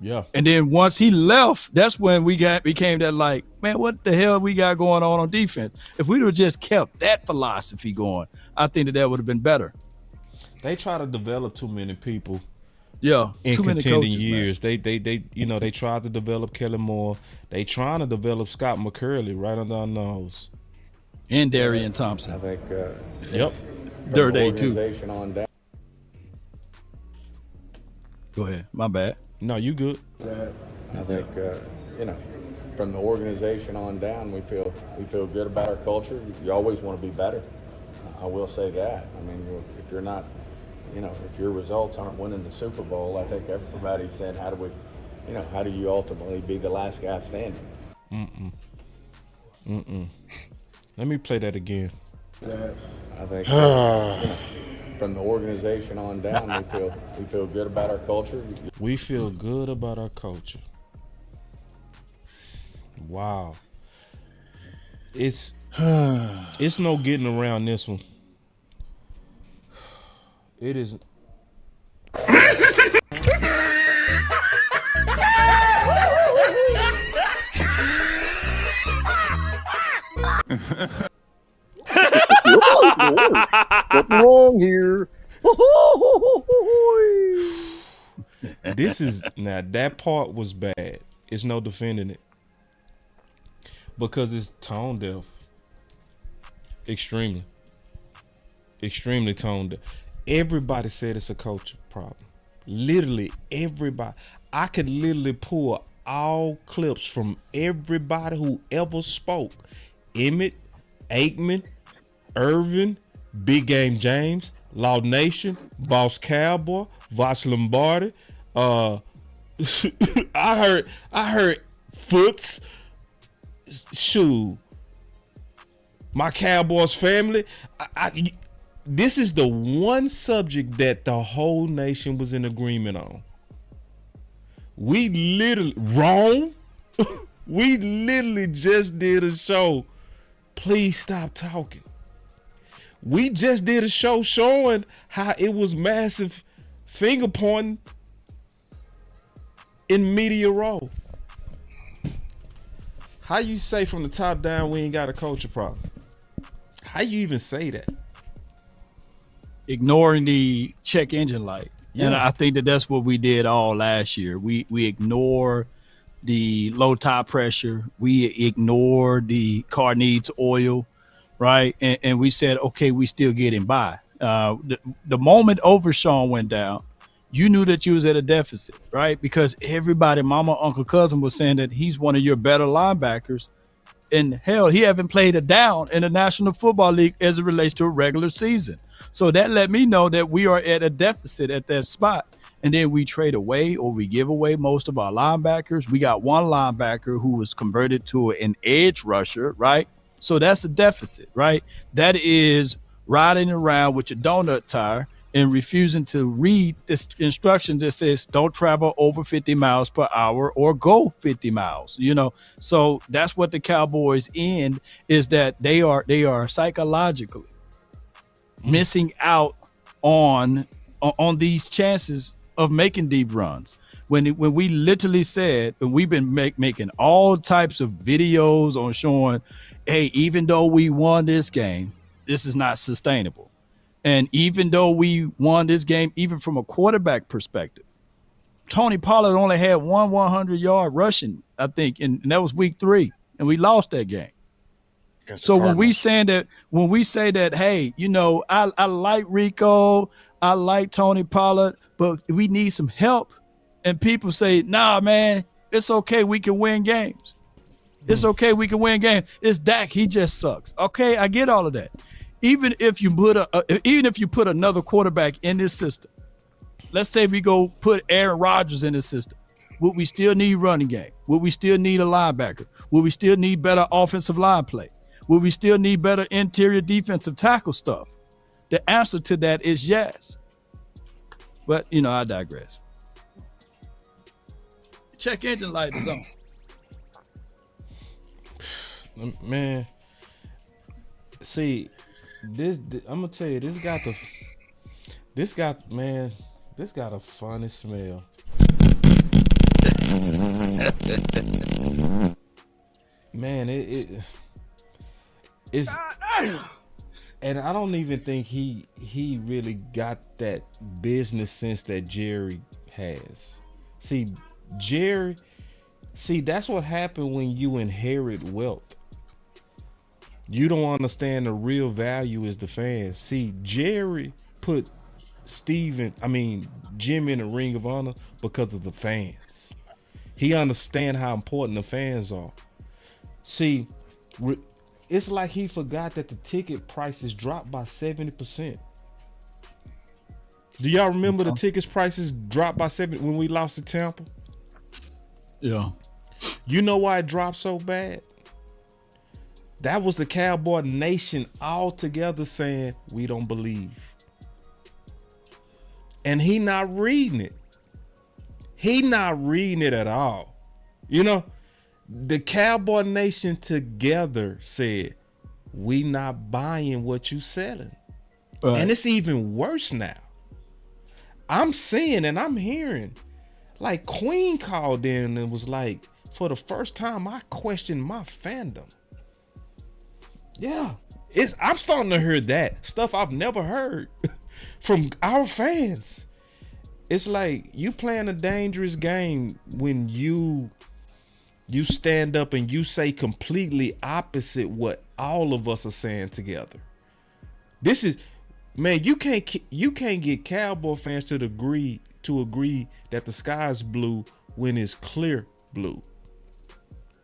Yeah. And then once he left, that's when we became that like, man, what the hell we got going on defense? If we would have just kept that philosophy going, I think that would have been better. They try to develop too many people. Yeah, in too many contending coaches, years. Man. They tried to develop Kellen Moore. They trying to develop Scott McCurley right under our nose. And Darian Thompson. I think. Yep. Their day too. On down. Go ahead. My bad. No, you good. I think from the organization on down, we feel good about our culture. You always want to be better. I will say that. I mean, if you're not, if your results aren't winning the Super Bowl, I think everybody's saying, how do you ultimately be the last guy standing? Let me play that again. I think from the organization on down, we feel good about our culture. We feel good about our culture. Wow. It's no getting around this one. It is. What's wrong here? This is now that part was bad. It's no defending it because it's tone deaf. Extremely tone deaf. Everybody said it's a culture problem. Literally everybody. I could literally pull all clips from everybody who ever spoke. Emmett, Aikman, Irvin, Big Game James, Law Nation, Boss Cowboy, Voch Lombardi. I heard Foots. Shoot, my Cowboys family. This is the one subject that the whole nation was in agreement on. We literally wrong. We literally just did a show. Please stop talking. We just did a show showing how it was massive finger pointing in media role. How you say from the top down we ain't got a culture problem? How you even say that? Ignoring the check engine light. Yeah. And I think that's what we did all last year. We ignore the low tide pressure. We ignore the car needs oil, right? And we said, okay, we still getting by. The moment Overshawn went down, you knew that you was at a deficit, right? Because everybody, mama, uncle, cousin was saying that he's one of your better linebackers. And hell, he haven't played a down in the National Football League as it relates to a regular season. So that let me know that we are at a deficit at that spot. And then we trade away or we give away most of our linebackers. We got one linebacker who was converted to an edge rusher, right? So that's a deficit, right? That is riding around with your donut tire and refusing to read the instructions that says don't travel over 50 miles per hour or go 50 miles, So that's what the Cowboys end is that they are psychologically missing out on these chances of making deep runs. When we literally said, and we've been making all types of videos on showing, hey, even though we won this game, this is not sustainable. And even though we won this game, even from a quarterback perspective, Tony Pollard only had one 100-yard rushing, I think, and that was week 3, and we lost that game. So when we say that, hey, I like Rico, I like Tony Pollard, but we need some help, and people say, nah, man, it's okay, we can win games. It's okay, we can win games. It's Dak, he just sucks. Okay, I get all of that. Even if you put another quarterback in this system, let's say we go put Aaron Rodgers in this system, would we still need running game? Would we still need a linebacker? Would we still need better offensive line play? Would we still need better interior defensive tackle stuff? The answer to that is yes. But, I digress. Check engine light is on. Man, see, I'm gonna tell you, this got a funny smell. Man, it's, and I don't even think he really got that business sense that Jerry has. See, that's what happened when you inherit wealth. You don't understand the real value is the fans. See, Jerry put Jim in the Ring of Honor because of the fans. He understands how important the fans are. See, it's like he forgot that the ticket prices dropped by 70%. Do y'all remember the tickets prices dropped by 70% when we lost to Tampa? Yeah. You know why it dropped so bad? That was the Cowboy Nation all together saying, we don't believe. And he not reading it. He not reading it at all. The Cowboy Nation together said, we not buying what you selling. Right. And it's even worse now. I'm seeing and I'm hearing, like Queen called in and was like, for the first time, I questioned my fandom. Yeah, I'm starting to hear that stuff I've never heard from our fans. It's like you playing a dangerous game when you stand up and you say completely opposite what all of us are saying together. This is, man, you can't get Cowboy fans to agree that the sky is blue when it's clear blue.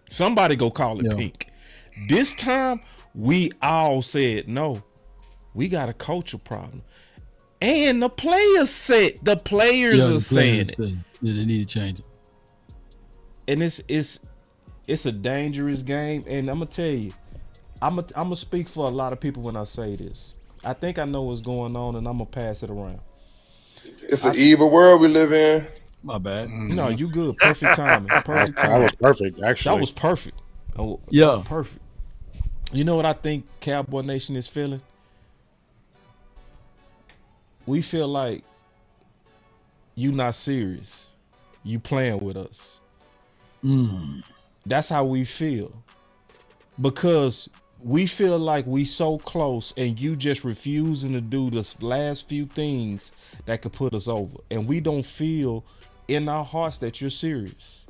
Somebody go call it pink. This time we all said, no, we got a culture problem. And the players said, the players are saying it. Yeah, they need to change it. And it's a dangerous game. And I'm gonna tell you, I'm gonna speak for a lot of people when I say this. I think I know what's going on, and I'm gonna pass it around. It's an evil world we live in. My bad. No, you good. Perfect timing. Perfect timing. That was perfect, actually. That was perfect. Oh, yeah, perfect. You know what I think Cowboy Nation is feeling? We feel like you not serious. You playing with us. That's how we feel. Because we feel like we so close and you just refusing to do the last few things that could put us over. And we don't feel in our hearts that you're serious.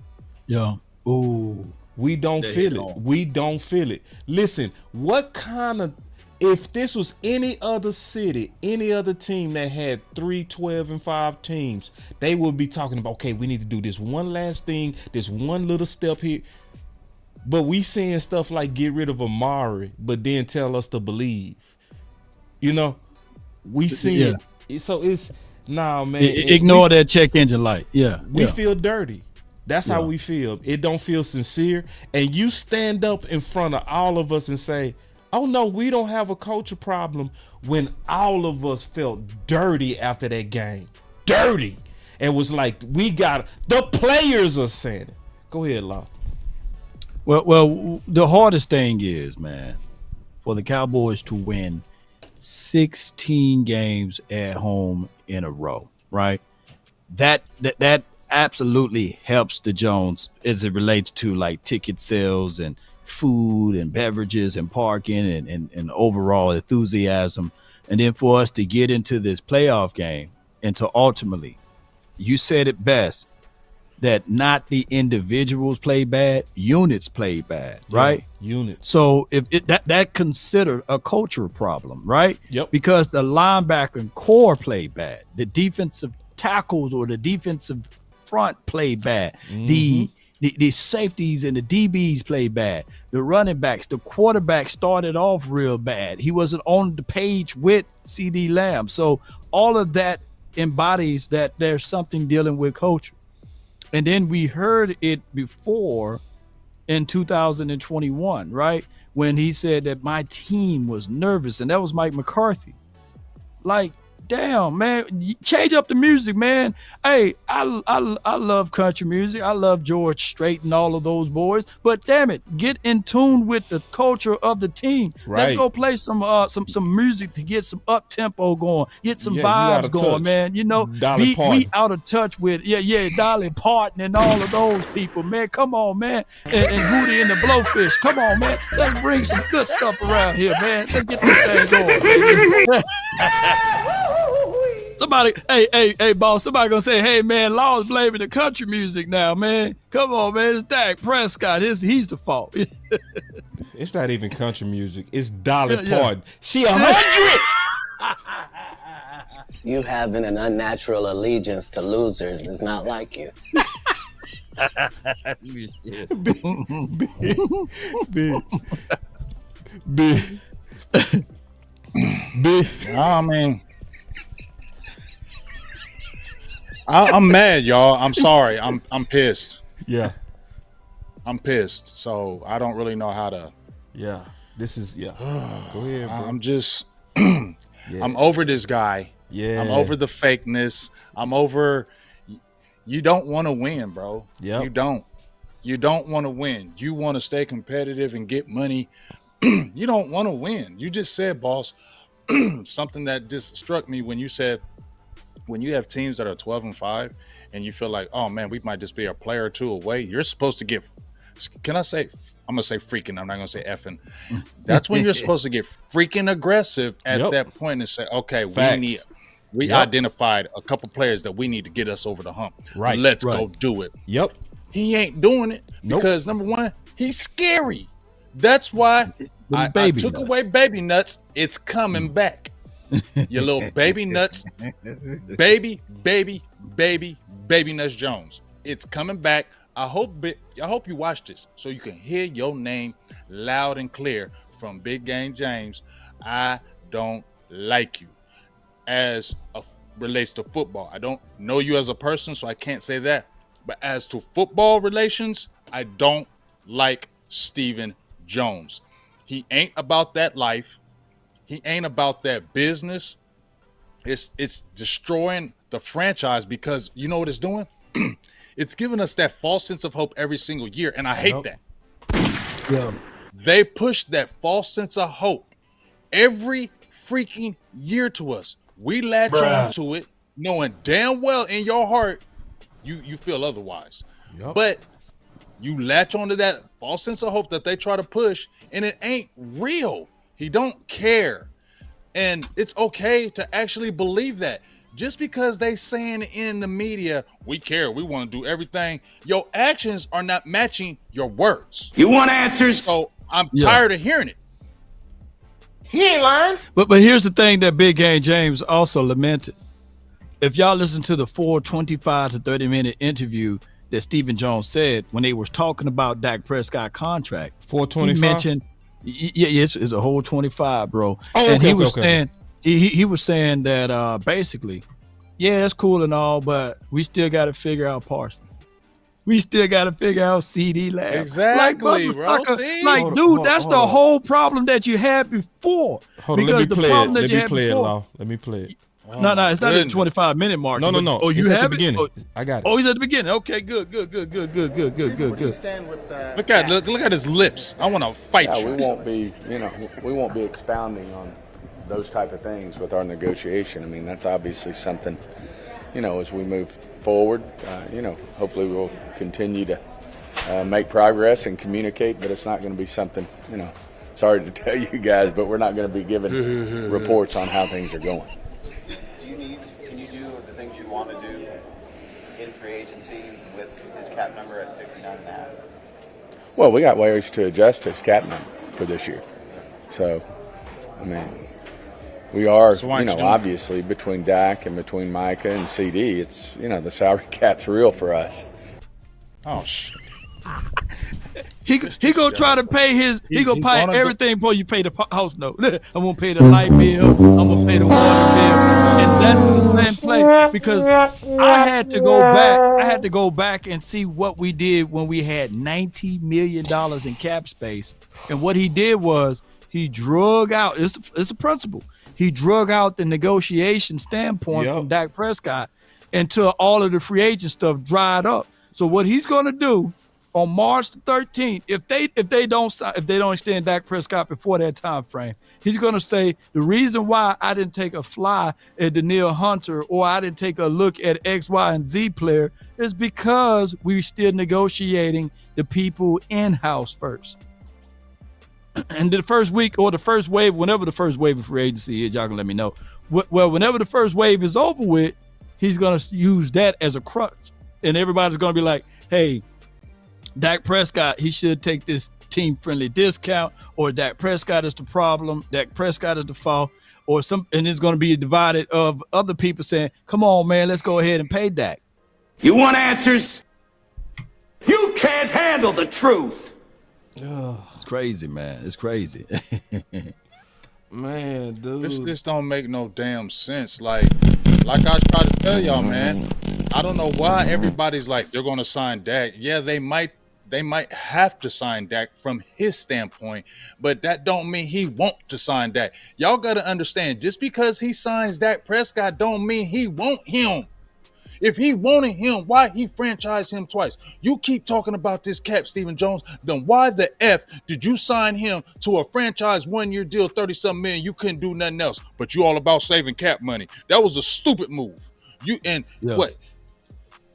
Yeah. Ooh. We don't feel it. We don't feel it. Listen, what kind of, if this was any other city, any other team that had 3, 12, and 5 teams, they would be talking about, okay, we need to do this one last thing, this one little step here. But we seeing stuff like get rid of Amari, but then tell us to believe. You know, we see it. So it's, nah, man. Ignore that check engine light. Yeah. We feel dirty. That's how we feel. It don't feel sincere. And you stand up in front of all of us and say, oh, no, we don't have a culture problem, when all of us felt dirty after that game. Dirty. And was like, we got, the players are saying it. Go ahead, Law. Well, the hardest thing is, man, for the Cowboys to win 16 games at home in a row, right? That absolutely helps the Jones as it relates to like ticket sales and food and beverages and parking and overall enthusiasm. And then for us to get into this playoff game and to ultimately, you said it best, that not the individuals play bad, units play bad, right? Units. So if that considered a culture problem, right? Yep. Because the linebacker and core play bad, the defensive tackles or the defensive front play bad, the safeties and the DBs play bad, the running backs, the quarterback started off real bad. He wasn't on the page with CD Lamb. So all of that embodies that there's something dealing with culture. And then we heard it before in 2021, right? When he said that my team was nervous, and that was Mike McCarthy. Like, damn, man, change up the music, man. Hey, I love country music. I love George Strait and all of those boys. But damn it, get in tune with the culture of the team. Right. Let's go play some music to get some up tempo going, get some vibes going, man. You know, we out of touch with Dolly Parton and all of those people, man. Come on, man, and Hootie and the Blowfish. Come on, man. Let's bring some good stuff around here, man. Let's get this thing going, baby. Somebody, hey, boss, somebody gonna say, hey, man, Law's blaming the country music now, man. Come on, man, it's Dak Prescott. He's the fault. It's not even country music. It's Dolly Parton. She 100. You having an unnatural allegiance to losers is not like you. I mean, I'm mad, y'all. I'm sorry. I'm pissed. Yeah. I'm pissed. So I don't really know how to. Yeah. This is, Go ahead, bro. I'm just, I'm over this guy. Yeah. I'm over the fakeness. I'm over, you don't want to win, bro. Yeah. You don't. You don't want to win. You want to stay competitive and get money. You don't want to win. You just said, boss, something that just struck me when you said, when you have teams that are 12-5 and you feel like, oh man, we might just be a player or two away. You're supposed to get, can I say, I'm going to say freaking, I'm not going to say effing. That's when you're supposed to get freaking aggressive at that point and say, okay, we identified a couple players that we need to get us over the hump. Right. Let's go do it. Yep. He ain't doing it because number one, he's scary. That's why I took away baby nuts. It's coming back. You little baby nuts, baby nuts Jones. It's coming back. I hope you watch this so you can hear your name loud and clear from Big Game James, I don't like you as relates to football. I don't know you as a person, so I can't say that. But as to football relations, I don't like Stephen Jones. He ain't about that life. He ain't about that business. It's destroying the franchise because you know what it's doing? It's giving us that false sense of hope every single year, and I hate that. Yeah. They push that false sense of hope every freaking year to us. We latch on to it, knowing damn well in your heart you feel otherwise. But you latch onto that false sense of hope that they try to push, and it ain't real. He don't care. And it's okay to actually believe that. Just because they saying in the media, we care, we want to do everything, your actions are not matching your words. You want answers? So I'm tired of hearing it. He ain't lying. But here's the thing that Big Game James also lamented. If y'all listen to the 25 to 30-minute interview that Stephen Jones said when they was talking about Dak Prescott contract, 425. he mentioned, it's a whole 25, bro. Oh, and okay, he was okay. saying, he was saying that basically, yeah, it's cool and all, but we still got to figure out Parsons. We still got to figure out CD Lamb. Exactly, like, bro. See? Like, dude, that's the whole problem that you had before. Hold on, because let me the play problem it. that Let you me had play it, before. Law. Let me play it. No, it's not at the 25-minute mark. No. Oh, you It's at have the it? beginning. Oh, I got it. oh, he's at the beginning. Okay, good. Look at his lips. I want to fight you. We won't be, we won't be expounding on those type of things with our negotiation. I mean, that's obviously something, as we move forward, hopefully we'll continue to make progress and communicate, but it's not going to be something, sorry to tell you guys, but we're not going to be giving reports on how things are going. Can you do the things you want to do in free agency with his cap number at 59.5? Well, we got ways to adjust his cap number for this year. So, I mean, we are, obviously between Dak and between Micah and CD, it's, the salary cap's real for us. Oh, shit. He gonna try to pay he gonna pay everything before you pay the house note. I'm gonna pay the light bill. I'm gonna pay the water bill, and that's the same play because I had to go back and see what we did when we had $90 million in cap space, and what he did was he drug out. It's a principle. He drug out the negotiation standpoint from Dak Prescott until all of the free agent stuff dried up. So what he's gonna do on March the 13th, if they don't extend Dak Prescott before that time frame, he's gonna say the reason why I didn't take a fly at Danielle Hunter or I didn't take a look at X, Y, and Z player is because we're still negotiating the people in-house first. And the first week or the first wave, whenever the first wave of free agency is, y'all can let me know. Well, whenever the first wave is over with, he's gonna use that as a crutch, and everybody's gonna be like, "Hey, Dak Prescott, he should take this team-friendly discount," or Dak Prescott is the problem, Dak Prescott is the fault, and it's going to be divided of other people saying, "Come on, man, let's go ahead and pay Dak." You want answers? You can't handle the truth. It's crazy, man. It's crazy. Man, dude. This don't make no damn sense. Like I try to tell y'all, man. I don't know why everybody's like they're going to sign Dak. Yeah, they might have to sign Dak from his standpoint, but that don't mean he want to sign Dak. Y'all got to understand, just because he signs Dak Prescott don't mean he want him. If he wanted him, why he franchised him twice? You keep talking about this cap, Stephen Jones, then why the F did you sign him to a franchise 1-year deal, 30-something million? You couldn't do nothing else, but you all about saving cap money. That was a stupid move. What?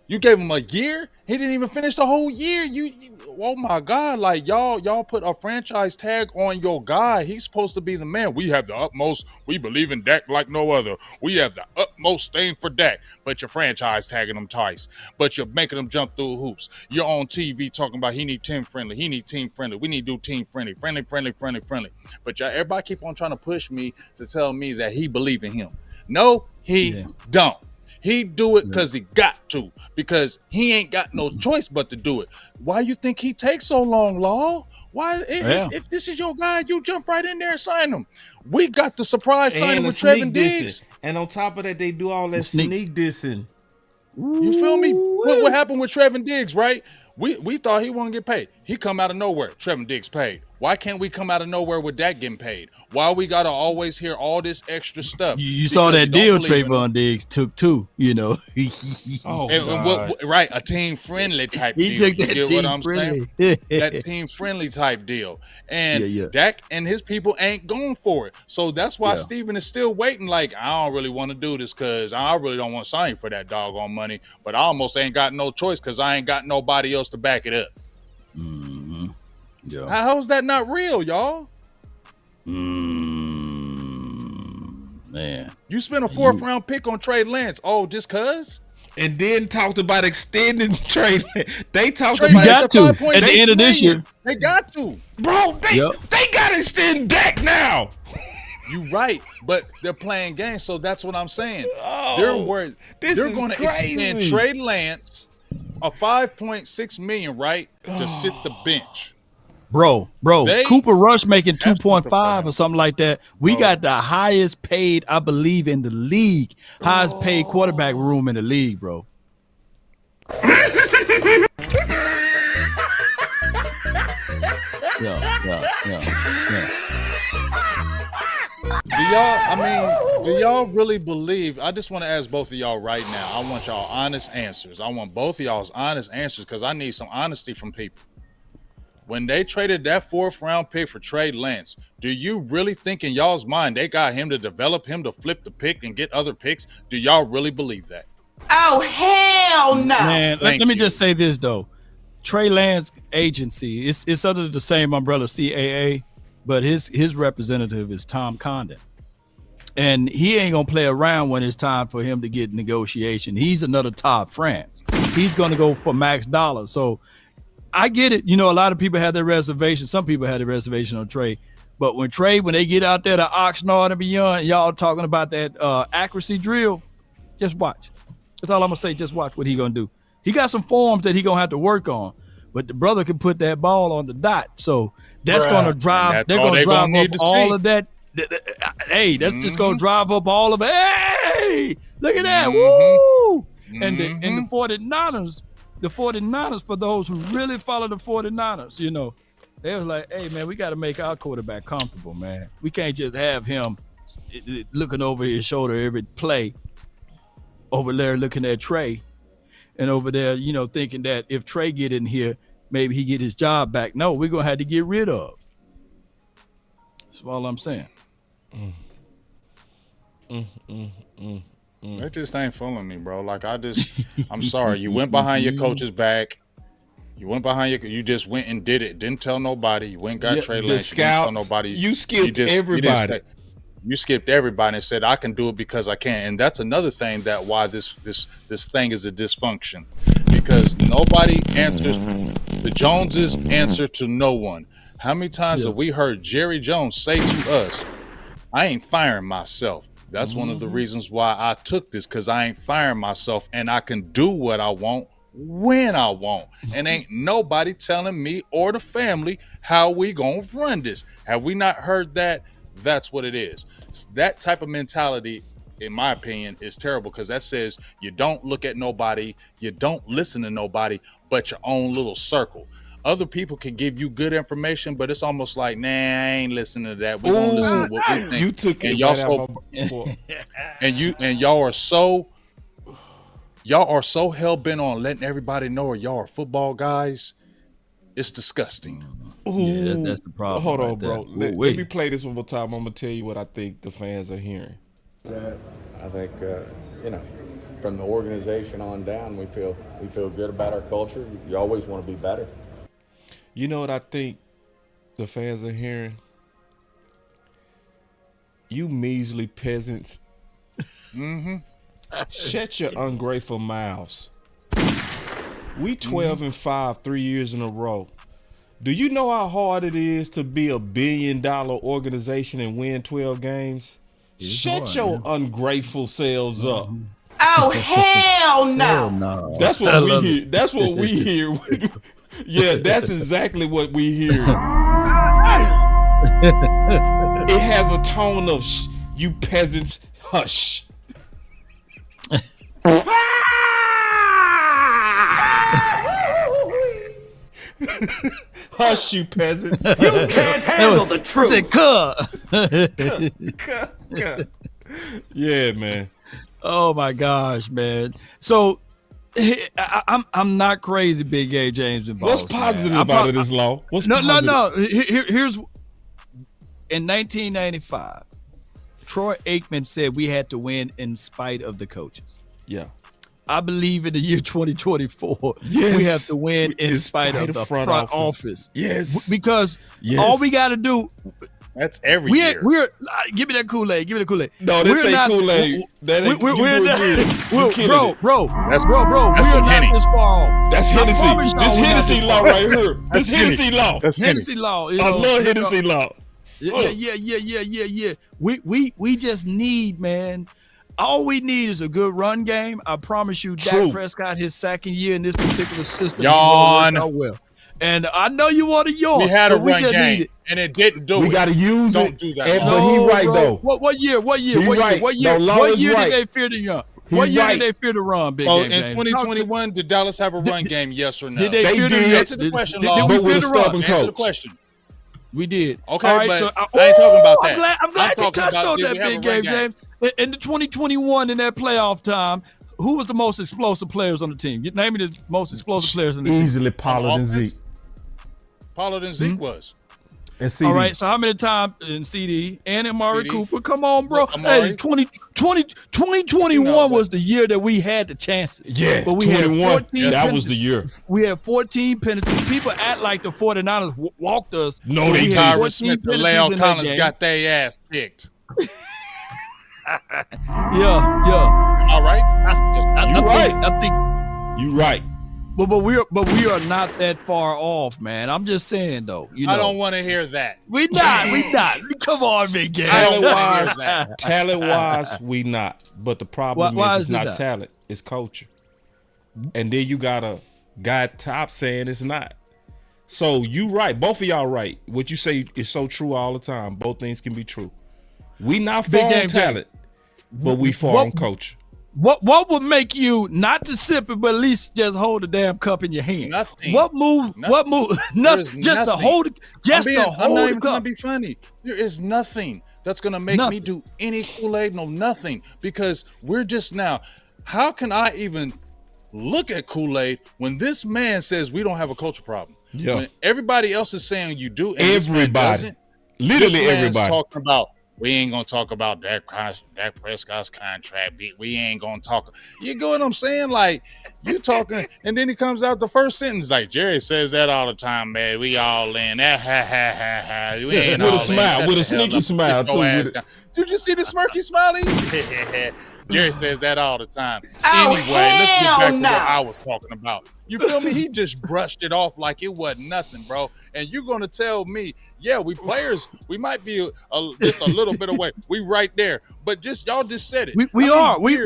You gave him a year? He didn't even finish the whole year. Oh my God! Like y'all put a franchise tag on your guy. He's supposed to be the man. We have the utmost. We believe in Dak like no other. We have the utmost thing for Dak. But you're franchise tagging him twice. But you're making him jump through hoops. You're on TV talking about he need team friendly. He need team friendly. We need to do team friendly. Friendly. But everybody keep on trying to push me to tell me that he believe in him. No, he don't. He do it because he got to, because he ain't got no choice but to do it. Why you think he takes so long, Law? Why, if this is your guy, you jump right in there and sign him. We got the surprise signing with Trevin Diggs. And on top of that, they do all that sneak dissing. You feel me? What happened with Trevin Diggs, right? We thought he wouldn't get paid. He come out of nowhere. Trevin Diggs paid. Why can't we come out of nowhere with Dak getting paid? Why we gotta always hear all this extra stuff? You saw that deal Trayvon Diggs took too, you know. Right, a team friendly type deal. He took that you get team what I'm friendly. saying? That team friendly type deal. And Dak and his people ain't going for it. So that's why Steven is still waiting. Like, I don't really want to do this because I really don't want to sign for that doggone money. But I almost ain't got no choice because I ain't got nobody else to back it up. Mm-hmm. Yeah. How is that not real, y'all? Man. You spent a 4th round pick on Trey Lance. Oh, just cuz? And then talked about extending Trey Lance. They talked Trey about got to at the end of this year. They got to. Bro, they got to extend Dak now. You right, but they're playing games, so that's what I'm saying. Oh, they're worried. This they're is going to crazy. extend Trey Lance a $5.6 million, right, to sit the bench. Bro, Cooper Rush making 2.5 or something like that. We got the highest paid, I believe, in the league. Highest paid quarterback room in the league, bro. Yeah. Do y'all really believe? I just want to ask both of y'all right now. I want y'all honest answers. I want both of y'all's honest answers because I need some honesty from people. When they traded that 4th round pick for Trey Lance, do you really think in y'all's mind they got him to develop him to flip the pick and get other picks? Do y'all really believe that? Oh, hell no. Man, let me just say this, though. Trey Lance agency, it's under the same umbrella, CAA, but his representative is Tom Condon. And he ain't going to play around when it's time for him to get negotiation. He's another Todd France. He's going to go for max dollar. So I get it. You know, a lot of people have their reservation. Some people had a reservation on Trey. But when they get out there to Oxnard and beyond, y'all talking about that accuracy drill, just watch. That's all I'm going to say. Just watch what he going to do. He got some forms that he going to have to work on. But the brother can put that ball on the dot. So that's going to drive. They're going to drive up all of that. Hey, that's just going to drive up all of it. Hey, look at that. Woo! And the 49ers, for those who really follow the 49ers, you know, they was like, hey, man, we got to make our quarterback comfortable, man. We can't just have him looking over his shoulder every play, over there looking at Trey, and over there, you know, thinking that if Trey get in here, maybe he get his job back. No, we're going to have to get rid of. That's all I'm saying. That just ain't fooling me, bro. Like, I'm sorry. You went behind your coach's back. You just went and did it. Didn't tell nobody. You went and got Trey Lance. You didn't tell nobody. You skipped everybody. You skipped everybody and said, I can do it because I can. And that's another thing that why this thing is a dysfunction. Because nobody answers. The Joneses answer to no one. How many times have we heard Jerry Jones say to us, I ain't firing myself. That's one of the reasons why I took this, because I ain't firing myself and I can do what I want when I want. And ain't nobody telling me or the family how we gonna run this. Have we not heard that? That's what it is. That type of mentality, in my opinion, is terrible, because that says you don't look at nobody, you don't listen to nobody but your own little circle. Other people can give you good information, but it's almost like, nah, I ain't listening to that. We gonna listen to what we think. You took it, and y'all are so hell bent on letting everybody know y'all are football guys. It's disgusting. Yeah, that's the problem. Hold on, right bro. Let me play this one more time. I'm gonna tell you what I think the fans are hearing. I think from the organization on down, we feel good about our culture. You always want to be better. You know what I think the fans are hearing? You measly peasants. Shut your ungrateful mouths. We 12-5 3 years in a row. Do you know how hard it is to be a $1 billion organization and win 12 games? Shut your ungrateful selves up. Oh, hell no. Hell no. That's what we hear. That's what we hear. Yeah, that's exactly what we hear. It has a tone of you peasants, hush. Hush, you peasants. You can't handle the truth. Yeah, man. Oh my gosh, man. So I'm not crazy, Big Game James and Boss. What's positive about it, this law? What's no. positive? Here's in 1995, Troy Aikman said we had to win in spite of the coaches. Yeah. I believe in the year 2024, yes, we have to win in spite of the front office. Yes. Because all we got to do. That's every year. We're give me that Kool-Aid. Give me the Kool-Aid. No, this ain't Kool-Aid. Bro. That's bro. That's We're not this far off. That's Hennessy. This Hennessy law right here. This Hennessy law. That's Hennessy law. I love Hennessy law. Yeah. We just need, man. All we need is a good run game. I promise you, Dak Prescott, his second year in this particular system, yawn. Well. And I know you want to yawn. We had a run game, and it didn't do it. We got to use Don't it. do that. But he right, bro. though. What year? What year did they fear the run? What year did they fear the run, Big Game? In 2021, did Dallas have a run game, yes or no? Did they fear the run? Answer the question, Law. Did we fear the run? Answer the question. We did. Okay, all right, but so I ain't talking about that. I'm glad you touched about, on that, Big Game, James. In the 2021, in that playoff time, who was the most explosive players on the team? Name me the most explosive players on the team. Easily Pollard and Zeke. Pollard and Zeke was. And CD. All right, so how many times in CD and Amari Cooper? Come on, bro. Amari. Hey, 2021 was the year that we had the chances. Yeah, but we 21. had 14 that was the year. We had 14 penalties. People act like the 49ers walked us. No, they Tyron Smith and Leon Collins got their ass picked. Yeah. All right. I think you're right. But we are not that far off, man. I'm just saying though. I don't want to hear that. We not. Come on, Big Game. Talent-wise, we not. But the problem is it's not talent. It's culture. And then you got a guy top saying it's not. So you right. Both of y'all right. What you say is so true all the time. Both things can be true. We not far on talent, but we far on culture. What would make you not to sip it, but at least just hold the damn cup in your hand? Nothing. What move? Nothing. Just to hold it. I'm not even gonna be funny. There is nothing that's gonna make me do any Kool-Aid. No, nothing. Because we're just now. How can I even look at Kool-Aid when this man says we don't have a culture problem? Yeah. When everybody else is saying you do. And everybody. Literally everybody. Talking about. We ain't gonna talk about Dak Prescott's contract. We ain't gonna talk. You get what I'm saying? Like you talking, and then he comes out the first sentence like Jerry says that all the time, man. We all in that. We ain't with all a smile, with a sneaky smile too. Did you see the smirky smiley? Jerry says that all the time. Oh, anyway, let's get back to no. what I was talking about. You feel me? He just brushed it off like it wasn't nothing, bro. And you're gonna tell me, yeah, we players, we might be just a little bit away. We right there, but y'all just said it. We are. We are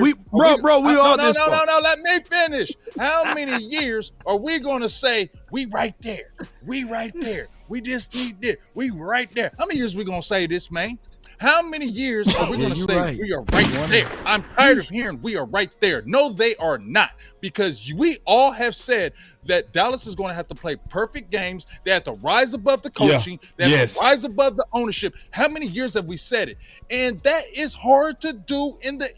this far. No. Let me finish. How many years are we gonna say we right there? We right there. We just need this. We right there. How many years we gonna say this, man? How many years are we going to say we are right there? I'm tired of hearing we are right there. No, they are not, because we all have said that Dallas is going to have to play perfect games. They have to rise above the coaching. They have to rise above the ownership. How many years have we said it? And that is hard to do in the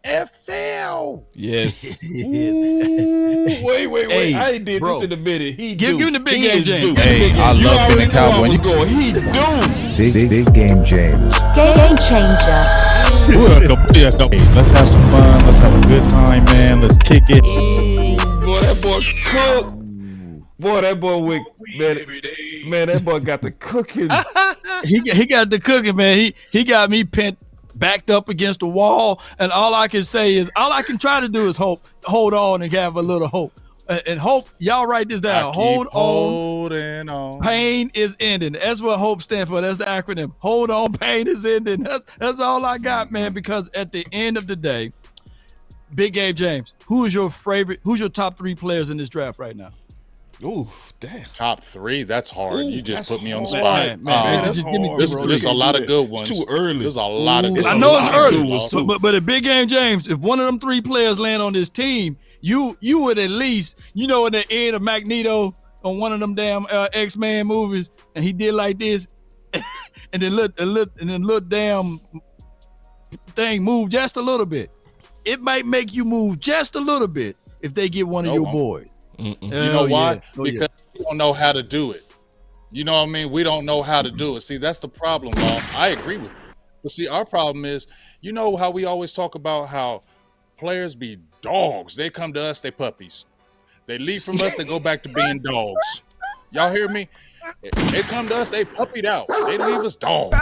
NFL. Yes. Ooh, wait. Hey, I ain't did this in a minute. Give him the big game, James. Hey, I love being a Cowboy. He do. Big game, James. Game changer. Let's have some fun. Let's have a good time, man. Let's kick it. Boy, that boy cook. Boy, that boy with man, that boy got the cooking. he got the cooking, man. He got me backed up against the wall, and all I can try to do is hold on and have a little hope. And hope, y'all write this down. Holding on. Pain is ending. That's what hope stands for. That's the acronym. Hold on, pain is ending. That's all I got, man, because at the end of the day, Big Game James, who's your top 3 players in this draft right now? Ooh, damn. Top 3? That's hard. Ooh, you just put me on the hard. spot. Man, That's hard, there's a lot of good ones. It's too early. There's a lot of good I ones. know it's early, but a Big Game James, if one of them 3 players land on this team, you would at least, in the end of Magneto on one of them damn X-Men movies, and he did like this, and then look damn thing move just a little bit. It might make you move just a little bit if they get one of your boys. You know why? Because we don't know how to do it. You know what I mean? We don't know how to do it. See, that's the problem, Law. I agree with you. But see, our problem is, you know how we always talk about how players be dogs. They come to us, they puppies. They leave from us, they go back to being dogs. Y'all hear me? They come to us, they puppied out. They leave us dogs.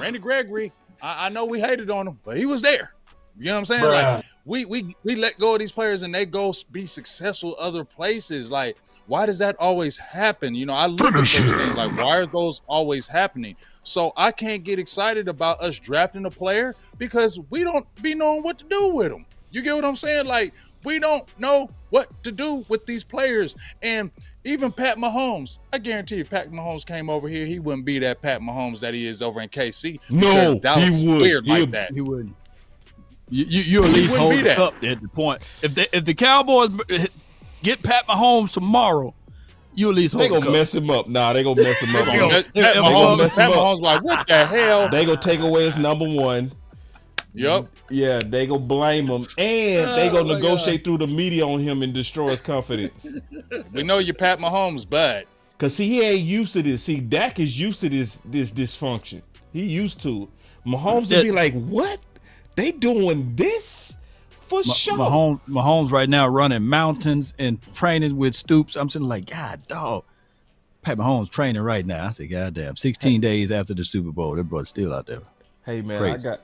Randy Gregory, I know we hated on him, but he was there. You know what I'm saying? Like we let go of these players and they go be successful other places. Like, why does that always happen? I look at those things like, why are those always happening? So I can't get excited about us drafting a player because we don't be knowing what to do with them. You get what I'm saying? Like, we don't know what to do with these players. And even Pat Mahomes, I guarantee if Pat Mahomes came over here, he wouldn't be that Pat Mahomes that he is over in KC. No, Dallas he would. Weird like that. He wouldn't. You at least hold it up at the point. If the Cowboys get Pat Mahomes tomorrow, you at least hold it up. They gonna mess him up. Nah, they gonna mess him up. Pat Mahomes like, what the hell? They gonna take away his number 1. Yep. Yeah, they gonna blame him, and they gonna negotiate through the media on him and destroy his confidence. We know you're Pat Mahomes, but cause he ain't used to this. See, Dak is used to this dysfunction. He used to it. Mahomes would be like, what? They doing this? For sure. Mahomes right now running mountains and training with Stoops. I'm sitting like, God, dog. Pat Mahomes training right now. I said, God damn. 16 days after the Super Bowl, that brother's still out there. Hey, man, Crazy. I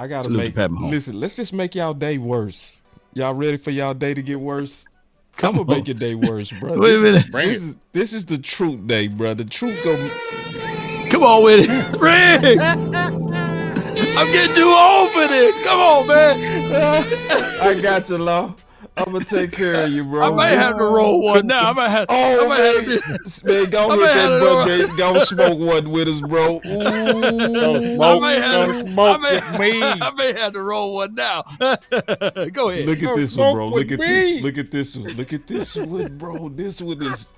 gotta Salute listen, let's just make y'all day worse. Y'all ready for y'all day to get worse? I'm gonna make your day worse, bro. Wait a minute. This is the truth day, bro. The truth go. Come on with it. Rick! I'm getting too old for this. Come on, man. I got you, Law. I'm gonna take care of you, bro. I might have to roll one now. I might have. Man, go hit that butt. Go smoke one with us, bro. I may have to roll one now. Go ahead. Look at this one, bro. Look at this. Look at this one. Look at this one, bro. This one is.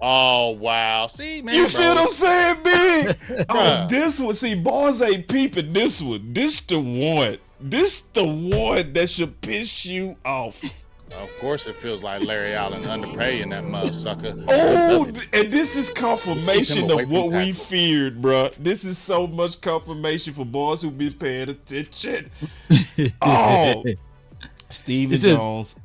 Oh wow! See, man, you see what I'm saying, big? Oh, this one. See, boys ain't peeping this one. This the one. This the one that should piss you off. Of course, it feels like Larry Allen underpaying that motherfucker. Oh, and this is confirmation of what we feared, bro. This is so much confirmation for boys who been paying attention. Oh, Steven Jones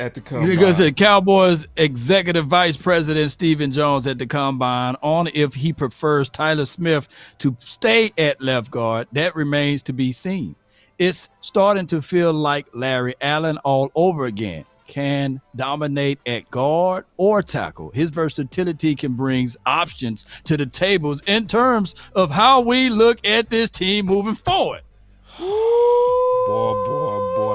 at the combine. You're going to say Cowboys executive vice president Steven Jones at the combine on if he prefers Tyler Smith to stay at left guard. That remains to be seen. It's starting to feel like Larry Allen all over again. Can dominate at guard or tackle. His versatility can bring options to the tables in terms of how we look at this team moving forward. Boy,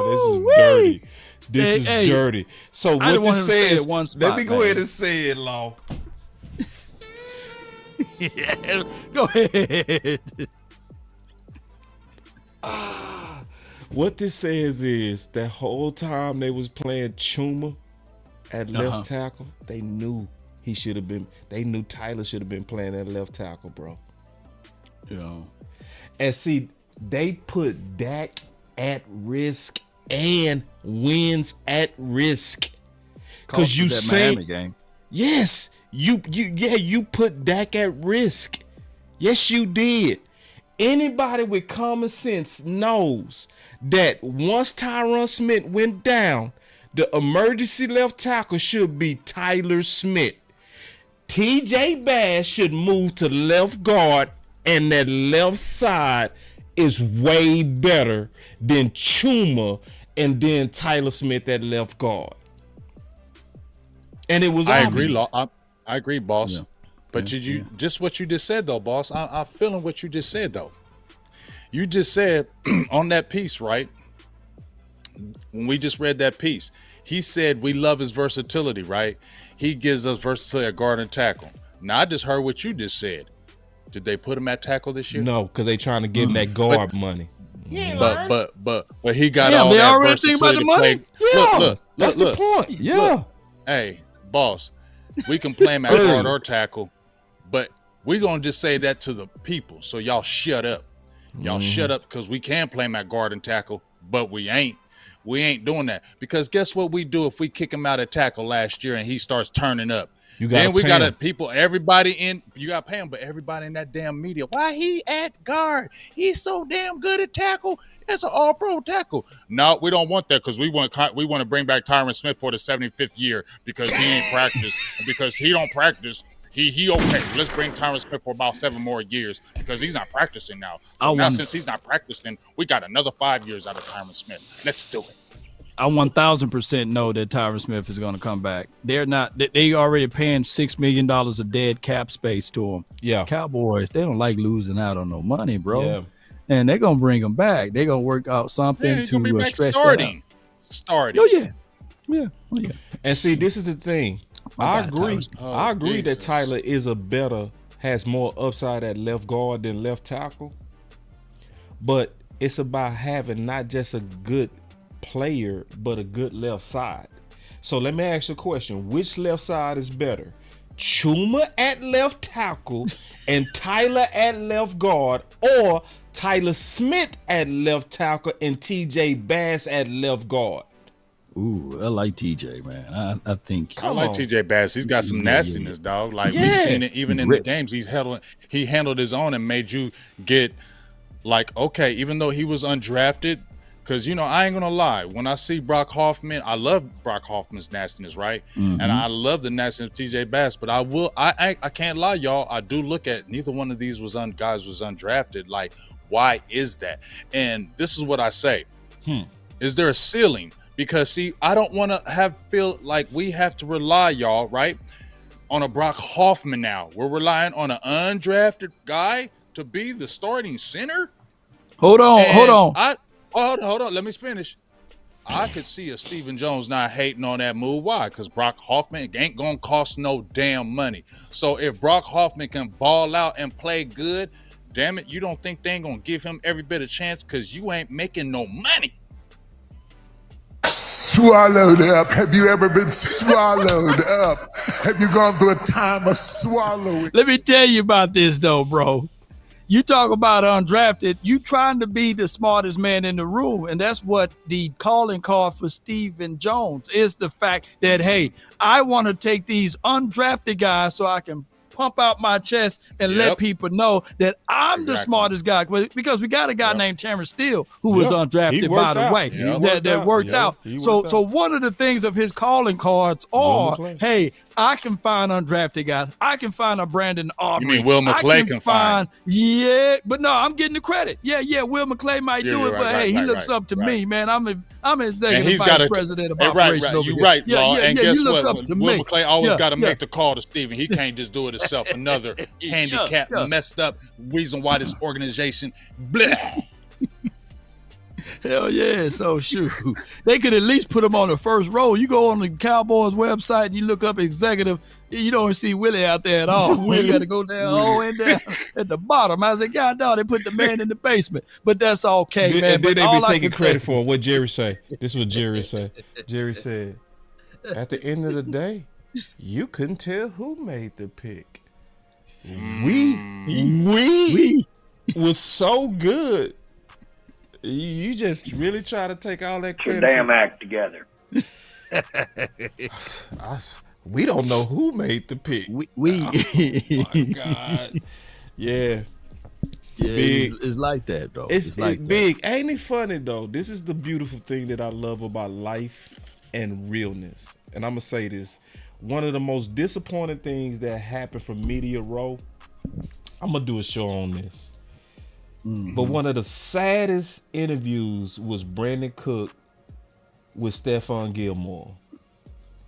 this is dirty. This is dirty. So what this says, let me go ahead and say it, Law. Yeah, go ahead. What this says is that whole time they was playing Chuma at left tackle, they knew he should have been. They knew Tyler should have been playing at left tackle, bro. Yeah. And see, they put Dak at risk and wins at risk. Because you say, yes, you put Dak at risk. Yes, you did. Anybody with common sense knows that once Tyron Smith went down, the emergency left tackle should be Tyler Smith. TJ Bass should move to left guard, and that left side is way better than Chuma and then Tyler Smith at left guard. And it was obvious. I agree, boss. Yeah. But you just what you just said though, boss. I'm feeling what you just said though. You just said on that piece, right? When we just read that piece, he said we love his versatility, right? He gives us versatility at guard and tackle. Now I just heard what you just said. Did they put him at tackle this year? No, because they trying to give him that guard money. But he got Damn, all they that already think about versatility the money? to play. Yeah, that's the point. Yeah. Look. Hey, boss, we can play him at guard or tackle, but we're gonna just say that to the people. So y'all shut up. Y'all shut up, because we can play him at guard and tackle, but we ain't. We ain't doing that, because guess what we do if we kick him out at tackle last year and he starts turning up? Then we got everybody in. You got to pay him, but everybody in that damn media. Why he at guard? He's so damn good at tackle. It's an all-pro tackle. No, we don't want that, because we want to bring back Tyron Smith for the 75th year because he ain't practiced. And because he don't practice, he okay. Let's bring Tyron Smith for about 7 more years because he's not practicing now. So since he's not practicing, we got another 5 years out of Tyron Smith. Let's do it. I 1,000% know that Tyron Smith is going to come back. They're not. They already paying $6 million of dead cap space to him. Yeah, Cowboys, they don't like losing out on no money, bro. Yeah. And they're gonna bring him back. They're gonna work out something to stretch starting. Oh yeah. Oh yeah. And see, this is the thing. I agree that Tyler has more upside at left guard than left tackle. But it's about having not just a good player, but a good left side. So let me ask you a question. Which left side is better? Chuma at left tackle and Tyler at left guard, or Tyler Smith at left tackle and TJ Bass at left guard? Ooh, I like TJ, man. I think I like TJ Bass. He's got some nastiness, dog. Like we've seen it even in the games. He handled his own and made you get like, okay, even though he was undrafted. Because, I ain't going to lie. When I see Brock Hoffman, I love Brock Hoffman's nastiness, right? Mm-hmm. And I love the nastiness of TJ Bass. But I can't lie, y'all. I do look at neither one of these guys was undrafted. Like, why is that? And this is what I say. Is there a ceiling? Because, see, I don't want to feel like we have to rely, y'all, right, on a Brock Hoffman now. We're relying on an undrafted guy to be the starting center? Hold on. Hold on. Let me finish. I could see a Stephen Jones not hating on that move. Why? Because Brock Hoffman ain't going to cost no damn money. So if Brock Hoffman can ball out and play good, damn it, you don't think they ain't going to give him every bit of chance because you ain't making no money? Swallowed up. Have you ever been swallowed up? Have you gone through a time of swallowing? Let me tell you about this, though, bro. You talk about undrafted, you trying to be the smartest man in the room. And that's what the calling card for Stephen Jones is, the fact that, hey, I want to take these undrafted guys so I can pump out my chest and let people know that I'm the smartest guy. Because we got a guy named Terrence Steele who was undrafted, by the way, that worked out. So one of the things of his calling cards are, hey, I can find undrafted guys. I can find a Brandon Aubrey. You mean Will McClay can find? Yeah, but no, I'm getting the credit. Yeah, Will McClay might do it, but hey, he looks up to me, man. I'm executive vice president of operations over here. You're right, Law. And guess what? Will McClay always got to make the call to Stephen. He can't just do it himself. Another handicapped, messed up reason why this organization, bleh. Hell yeah. So shoot, they could at least put him on the first row. You go on the Cowboys website and you look up executive, you don't see Willie out there at all. You got to go down all the way down at the bottom. I said, God, no, they put the man in the basement. But that's okay, man. And then they be taking credit for what Jerry say. This is what Jerry say. Jerry said, at the end of the day, you couldn't tell who made the pick. We was so good. You just really try to take all that credit. Your damn act together. We don't know who made the pick. We. Oh my God. Yeah. Big. It's like that, though. It's like big. That. Ain't it funny, though? This is the beautiful thing that I love about life and realness. And I'm going to say this. One of the most disappointing things that happened from Media Row, I'm going to do a show on this. Mm-hmm. But one of the saddest interviews was Brandon Cook with Stephon Gilmore.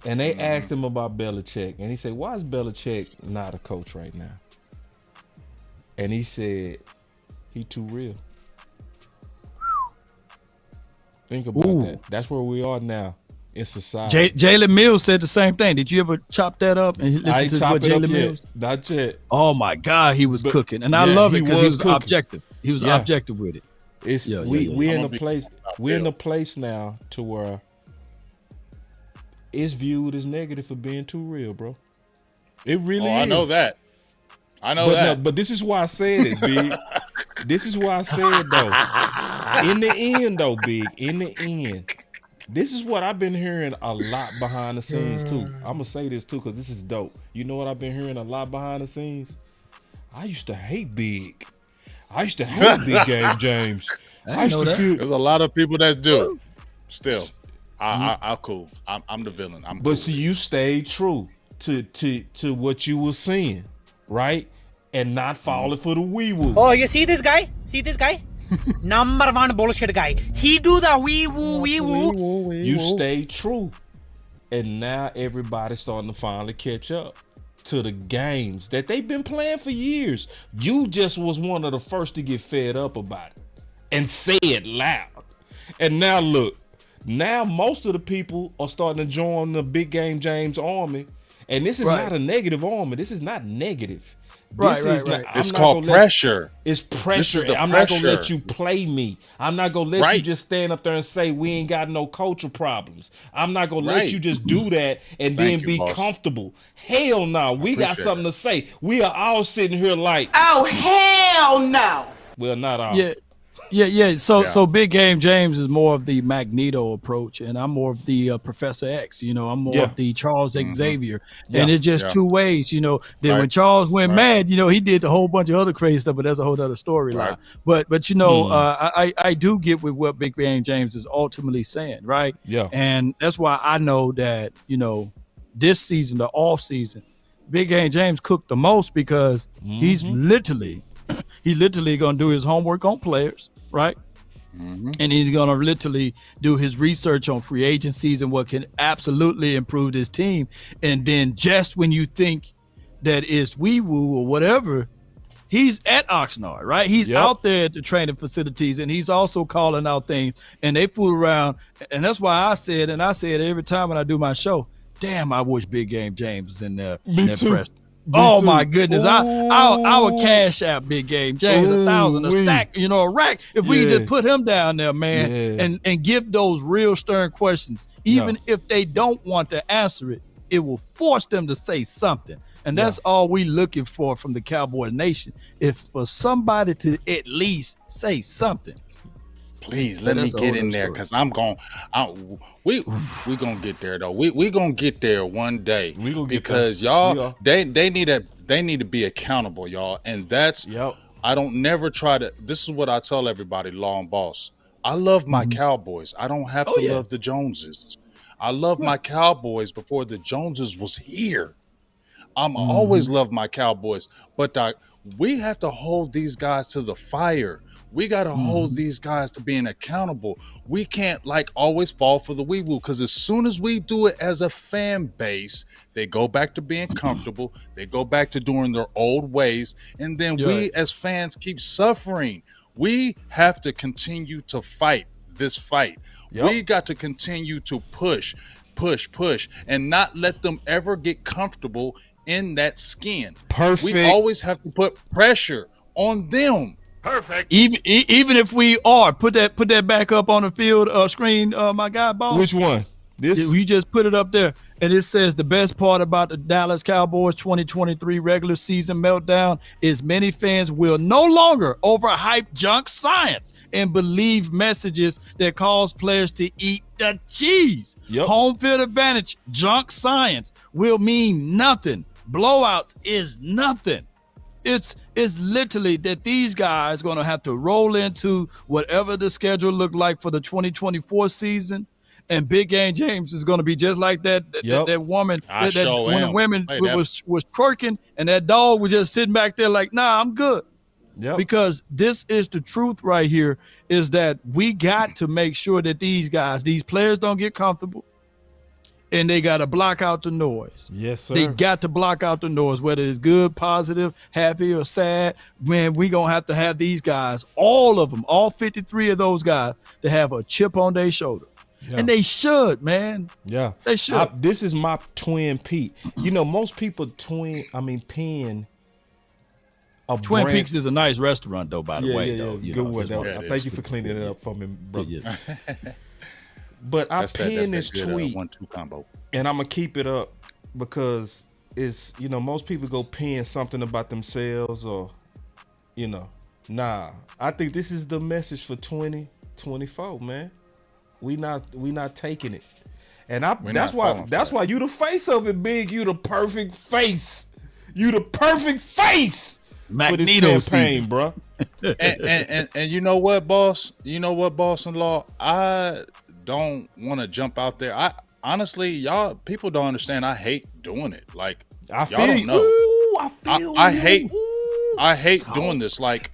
And they asked him about Belichick. And he said, why is Belichick not a coach right now? And he said, he too real. Think about that. That's where we are now in society. Jalen Mills said the same thing. Did you ever chop that up and listen I ain't to chop what it up Jalen yet. Mills? Not yet. Oh my God, he was cooking, and I yeah, love it because he was cooking. objective. He was objective with it. It's we in a place. We're in a place now to where it's viewed as negative for being too real, bro. It really is. I know that. No, but this is why I said it, Big. This is why I said though. In the end, though, Big. In the end, this is what I've been hearing a lot behind the scenes too. I'm gonna say this too because this is dope. You know what I've been hearing a lot behind the scenes? I used to hate Big. I used to hate Big Game James. I used to There's a lot of people that do. Still, I'm cool. I'm the villain. But see, you stayed true to what you were seeing, right? And not falling for the wee woo. Oh, you see this guy? See this guy? Number one bullshit guy. He do the wee woo. You stayed true, and now everybody's starting to finally catch up to the games that they've been playing for years. You just was one of the first to get fed up about it and say it loud. And now look, now most of the people are starting to join the Big Game James army. And this is not a negative army. This is not negative. Right. It's called pressure. It's pressure. I'm not gonna let you play me. I'm not gonna let you just stand up there and say we ain't got no culture problems. I'm not gonna let you just do that and then be comfortable. Hell no. We got something to say. We are all sitting here like, oh hell no. Well, not all. Yeah. So Big Game James is more of the Magneto approach, and I'm more of the Professor X. You know, I'm more of the Charles Xavier, and it's just two ways. You know, then when Charles went mad, you know, he did a whole bunch of other crazy stuff, but that's a whole other storyline. But you know, I do get with what Big Game James is ultimately saying, right? Yeah, and that's why I know that this season, the off season, Big Game James cooked the most because he's literally gonna do his homework on players. Right. And he's going to literally do his research on free agencies and what can absolutely improve this team. And then just when you think that it's wee woo or whatever, he's at Oxnard, right? He's out there at the training facilities, and he's also calling out things, and they fool around. And that's why I said every time when I do my show, damn, I wish Big Game James was in there. Me too. Press. Oh my goodness! I would cash out Big Game James 1,000 a stack, a rack. If we just put him down there, man, and give those real stern questions, even if they don't want to answer it, it will force them to say something. And that's all we looking for from the Cowboy Nation, is for somebody to at least say something. Please let me get in there, because we gonna get there though. We gonna get there one day, because y'all they need to be accountable, y'all. And that's I don't never try to. This is what I tell everybody, Long Boss. I love my Cowboys. I don't have to love the Joneses. I love my Cowboys before the Joneses was here. I'm always love my Cowboys, but we have to hold these guys to the fire. We got to hold these guys to being accountable. We can't always fall for the wee woo, because as soon as we do it as a fan base, they go back to being comfortable. They go back to doing their old ways. And then we as fans keep suffering. We have to continue to fight this fight. We got to continue to push, and not let them ever get comfortable in that skin. Perfect. We always have to put pressure on them. Perfect. Even if we are put that back up on the field screen, my guy, Boss. Which one? This? You just put it up there, and it says the best part about the Dallas Cowboys 2023 regular season meltdown is many fans will no longer overhype junk science and believe messages that cause players to eat the cheese. Home field advantage, junk science will mean nothing. Blowouts is nothing. It's literally that these guys going to have to roll into whatever the schedule look like for the 2024 season, and Big Game James is going to be just like that woman. When the women was twerking, and that dog was just sitting back there like, nah, I'm good. Because this is the truth right here, is that we got to make sure that these players don't get comfortable. and they got to block out the noise. Yes, sir. They got to block out the noise, whether it's good, positive, happy, or sad. Man, we going to have these guys, all of them, all 53 of those guys, to have a chip on their shoulder. Yeah. And they should, man. Yeah. They should. This is my Twin Peak. You know, most people pin a Twin brand. Peaks is a nice restaurant, though, by the way. Yeah, though. good one. Thank you for cleaning it up for me, brother. But I pinned this tweet, 1-2 combo, and I'm gonna keep it up because it's, you know, most people go pin something about themselves or, you know, nah. I think this is the message for 2024, man. We not taking it, and that's why you the face of it, Big. You the perfect face. You the perfect face. Magneto campaign, bro. and you know what, boss? You know what, boss-in-law? I don't want to jump out there. I honestly, y'all people don't understand. I hate doing it. Like, I feel y'all don't know. Ooh, I feel I hate doing this. Like,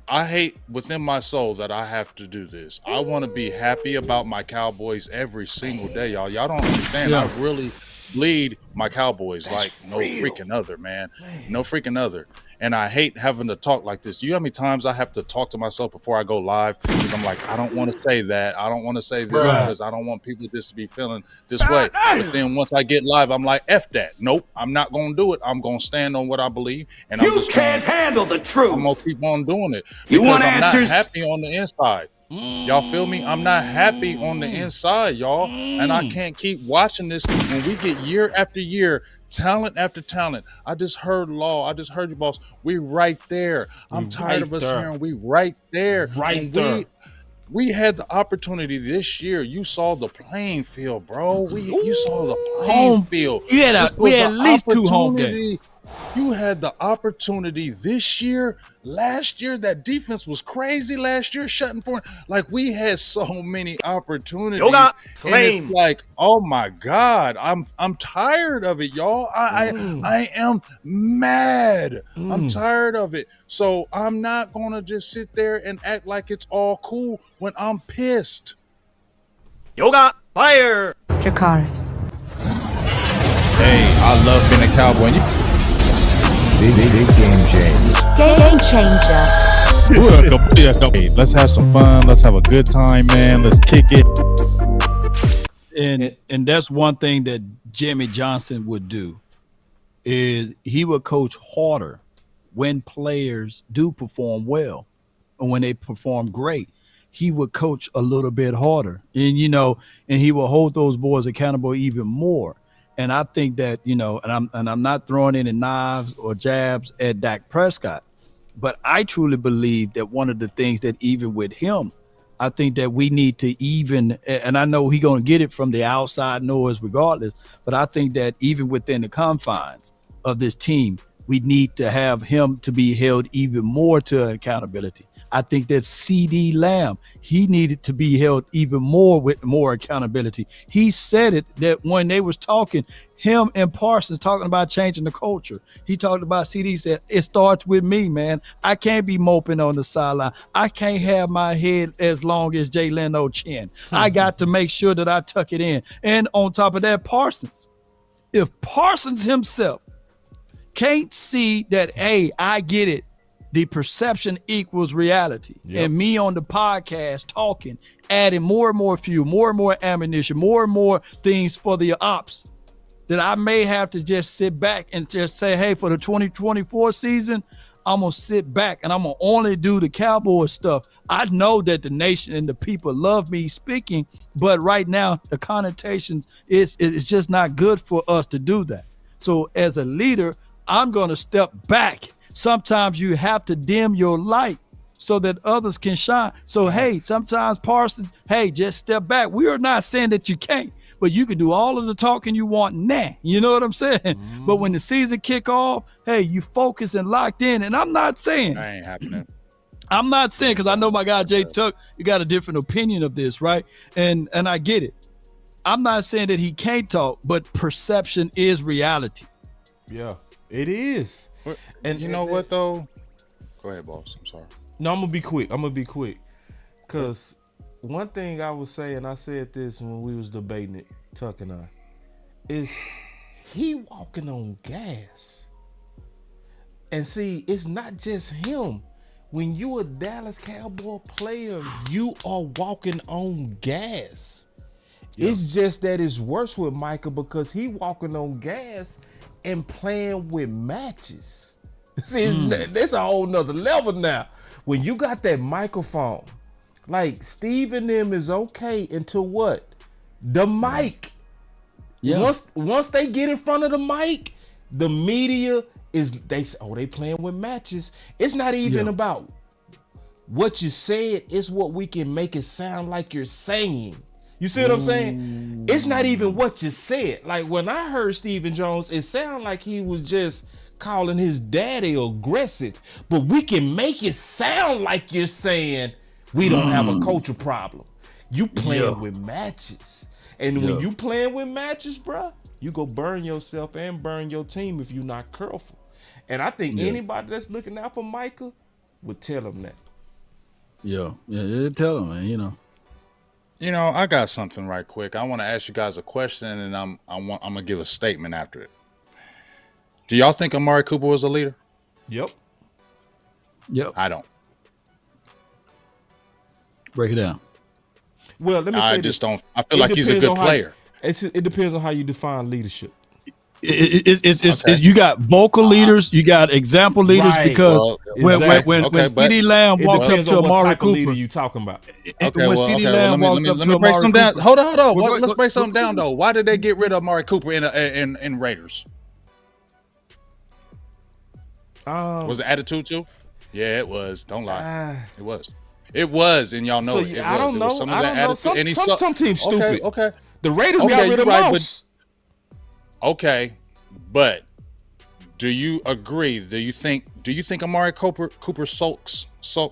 I hate within my soul that I have to do this. I want to be happy about my Cowboys every single day, y'all. Y'all don't understand. Yeah. I really bleed my Cowboys like no freaking other, man. No freaking other. And I hate having to talk like this. You know how many times I have to talk to myself before I go live? Because I'm like, I don't want to say that. I don't want to say this because I don't want people just to be feeling this way. But then once I get live, I'm like, F that. Nope, I'm not going to do it. I'm going to stand on what I believe. And I'm just can't handle the truth. I'm going to keep on doing it. You Because want I'm answers? not happy on the inside. Y'all feel me? I'm not happy on the inside, y'all. And I can't keep watching this when we get year after year, talent after talent. I just heard Law. I just heard you, boss. We right there. I'm tired of us hearing we right there. Right there. We had the opportunity this year. You saw the playing field, bro. You saw the playing field. We had at least 2 home games. You had the opportunity this year. Last year, that defense was crazy. Last year, shutting for like we had so many opportunities. And it's like, oh my God, I'm tired of it, y'all. I am mad. I'm tired of it. So I'm not gonna just sit there and act like it's all cool when I'm pissed. Yoga fire. Dracarys. Hey, I love being a Cowboy. Big game changer. Game changer. Welcome. Let's have some fun. Let's have a good time, man. Let's kick it. And that's one thing that Jimmy Johnson would do is he would coach harder when players do perform well and when they perform great. He would coach a little bit harder, and and he will hold those boys accountable even more. And I think that, and I'm not throwing any knives or jabs at Dak Prescott, but I truly believe that one of the things that even with him, I think that we need to even, and I know he's going to get it from the outside noise regardless, but I think that even within the confines of this team, we need to have him to be held even more to accountability. I think that CD Lamb, he needed to be held even more with more accountability. He said it that when they was talking, him and Parsons talking about changing the culture. He talked about CD, said, it starts with me, man. I can't be moping on the sideline. I can't have my head as long as Jay Leno chin. I got to make sure that I tuck it in. And on top of that, Parsons. If Parsons himself can't see that, hey, I get it. The perception equals reality. Yep. And me on the podcast talking, adding more and more fuel, more and more ammunition, more and more things for the ops that I may have to just sit back and just say, hey, for the 2024 season, I'm going to sit back and I'm going to only do the Cowboy stuff. I know that the nation and the people love me speaking, but right now the connotations is just not good for us to do that. So as a leader, I'm going to step back. Sometimes you have to dim your light so that others can shine. So, hey, sometimes Parsons, hey, just step back. We are not saying that you can't, but you can do all of the talking you want now. You know what I'm saying? But when the season kick off, hey, you focus and locked in. And I'm not saying. That ain't happening. I'm not saying, because I know my guy Jay Tuck, you got a different opinion of this, right? And I get it. I'm not saying that he can't talk, but perception is reality. Yeah, it is. And you know what though? Go ahead, boss. I'm sorry. No, I'm gonna be quick. Cause one thing I would say, and I said this when we was debating it Tuck and I, is he walking on gas. And see, it's not just him. When you a Dallas Cowboy player, you are walking on gas. Yeah. It's just that it's worse with Micah because he walking on gas and playing with matches. See, that's a whole nother level now. When you got that microphone, like Steve and them is okay until what? The mic. Yeah. Once they get in front of the mic, the media they playing with matches. It's not even about what you said, it's what we can make it sound like you're saying. You see what I'm saying? It's not even what you said. Like when I heard Stephen Jones, it sounded like he was just calling his daddy aggressive, but we can make it sound like you're saying we don't have a culture problem. You playing with matches. And when you playing with matches, bruh, you go burn yourself and burn your team if you're not careful. And I think anybody that's looking out for Micah would tell him that. Yeah, tell him, man. I got something right quick. I want to ask you guys a question, and I'm gonna give a statement after it. Do y'all think Amari Cooper was a leader? Yep. I don't. Break it down. Well, let me say I just don't. I feel like he's a good player. It depends on how you define leadership. It's you got vocal leaders, you got example leaders, because when CeeDee Lamb walked up to Amari Cooper, leader you talking about? Let me break something down. Hold on. Let's break something down though. Why did they get rid of Amari Cooper in Raiders? Was it attitude too? Yeah, it was. Don't lie. It was. It was, and y'all know it. I don't know. Some of that attitude. Some teams stupid. Okay. The Raiders got rid of Mouse. Okay, but do you agree? Do you think Amari Cooper sulks? I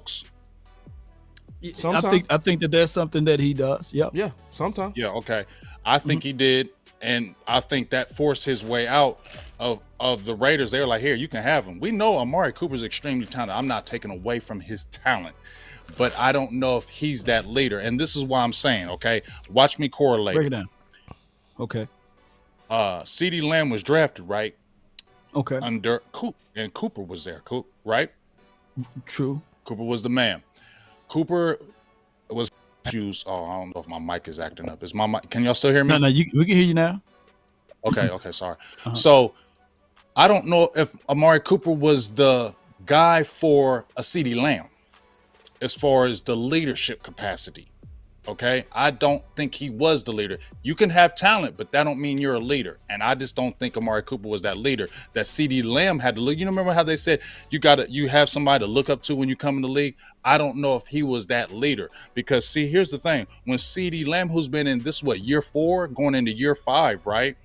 think that there's something that he does. Yep. Yeah, sometimes. Yeah, okay. I think he did, and I think that forced his way out of the Raiders. They were like, here, you can have him. We know Amari Cooper's extremely talented. I'm not taking away from his talent, but I don't know if he's that leader. And this is why I'm saying, okay, watch me correlate. Break it down. Okay. CeeDee Lamb was drafted, right? Okay. Under Cooper, and Cooper was there, right? True. Cooper was the man. Cooper was juice. Oh, I don't know if my mic is acting up. Is my mic? Can y'all still hear me? No, we can hear you now. Okay, sorry. So I don't know if Amari Cooper was the guy for a CeeDee Lamb as far as the leadership capacity. Okay, I don't think he was the leader. You can have talent, but that don't mean you're a leader. And I just don't think Amari Cooper was that leader that CeeDee Lamb had to look. You remember how they said you have somebody to look up to when you come in the league? I don't know if he was that leader, because see, here's the thing: when CeeDee Lamb, who's been in this year 4, going into year 5, right?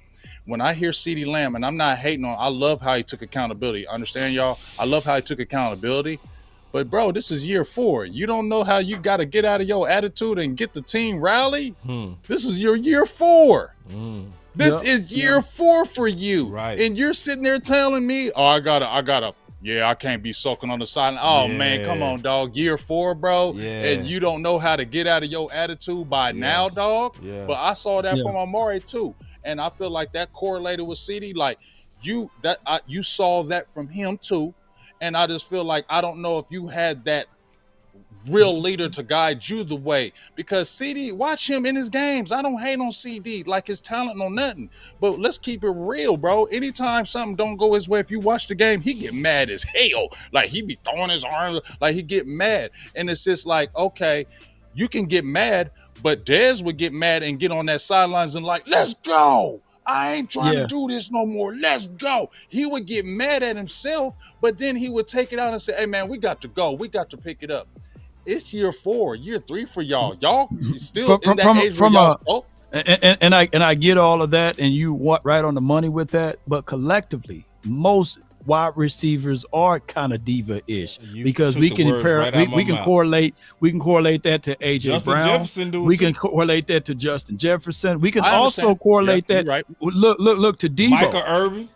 When I hear CeeDee Lamb, and I'm not hating on, I love how he took accountability. Understand, y'all? I love how he took accountability. But, bro, this is year 4. You don't know how you got to get out of your attitude and get the team rally? This is your year 4. This is year 4 for you. Right. And you're sitting there telling me, oh, I gotta, I can't be sulking on the sideline. Oh, man, come on, dog. Year 4, bro. Yeah. And you don't know how to get out of your attitude by now, dog. Yeah. But I saw that from Amari, too. And I feel like that correlated with CeeDee. Like, you saw that from him, too. And I just feel like I don't know if you had that real leader to guide you the way, because CeeDee, watch him in his games. I don't hate on CeeDee, like his talent or nothing, but let's keep it real, bro. Anytime something don't go his way, if you watch the game, he get mad as hell. Like he be throwing his arms, like he get mad. And it's just like, okay, you can get mad, but Dez would get mad and get on that sidelines and like, let's go. I ain't trying to do this no more. Let's go. He would get mad at himself, but then he would take it out and say, hey, man, we got to go. We got to pick it up. It's year 4, year 3 for y'all. Y'all still in that age where y'all and I get all of that, and you right on the money with that. But collectively, most wide receivers are kind of diva-ish, because we can correlate that to AJ Justin Brown. Jefferson we can correlate that to Justin Jefferson. We can also correlate that. Right. Look to Debo. Michael Irvin.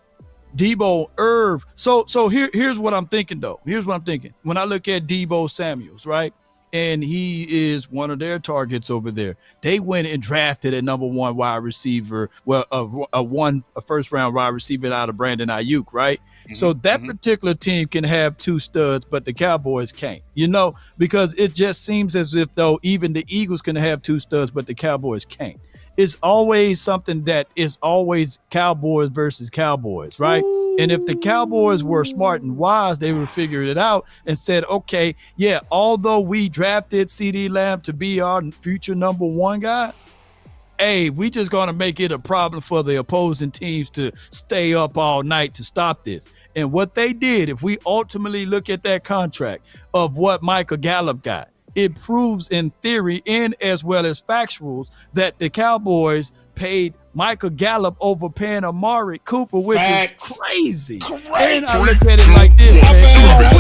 Debo, Irv. So here's what I'm thinking though. Here's what I'm thinking. When I look at Debo Samuels, right? and he is one of their targets over there. They went and drafted a number 1 wide receiver, well, a first round wide receiver out of Brandon Ayuk, right? So that particular team can have 2 studs, but the Cowboys can't, because it just seems as if though even the Eagles can have 2 studs, but the Cowboys can't. It's always something that is always Cowboys versus Cowboys, right? Ooh. And if the Cowboys were smart and wise, they would figure it out and said, okay, yeah, although we drafted CeeDee Lamb to be our future number 1 guy, hey, we just going to make it a problem for the opposing teams to stay up all night to stop this. And what they did, if we ultimately look at that contract of what Michael Gallup got, it proves in theory and as well as factuals that the Cowboys paid Michael Gallup over paying Amari Cooper, which is crazy. And I look at it like this, man.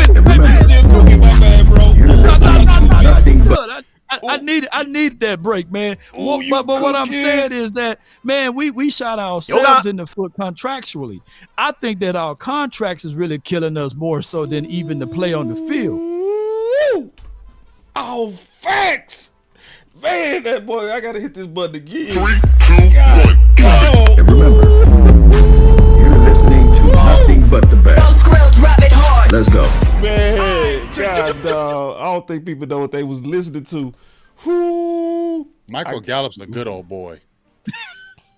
I needed that break, man. But what I'm saying is that, man, we shot ourselves in the foot contractually. I think that our contracts is really killing us more so than even the play on the field. Oh, facts. Man, that boy, I gotta hit this button again. 3, 2, 1, go. And remember, you're listening to nothing but the best. Let's go. Man, God, dog. I don't think people know what they was listening to. Michael Gallup's a good old boy.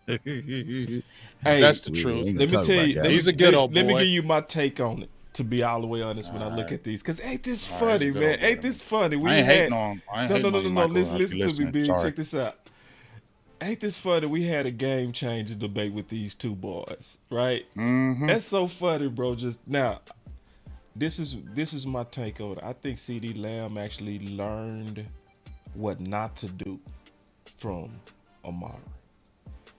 Hey, that's the truth. Let me tell you, he's a good old boy. Let me give you my take on it. To be all the way honest, when I look at these, because ain't this funny, man? Ain't this funny? I ain't hating on. No. Listen to me, B. Check this out. Ain't this funny? We had a game changer debate with these 2 boys, right? That's so funny, bro. Just now, this is my take on it. I think CeeDee Lamb actually learned what not to do from Amari.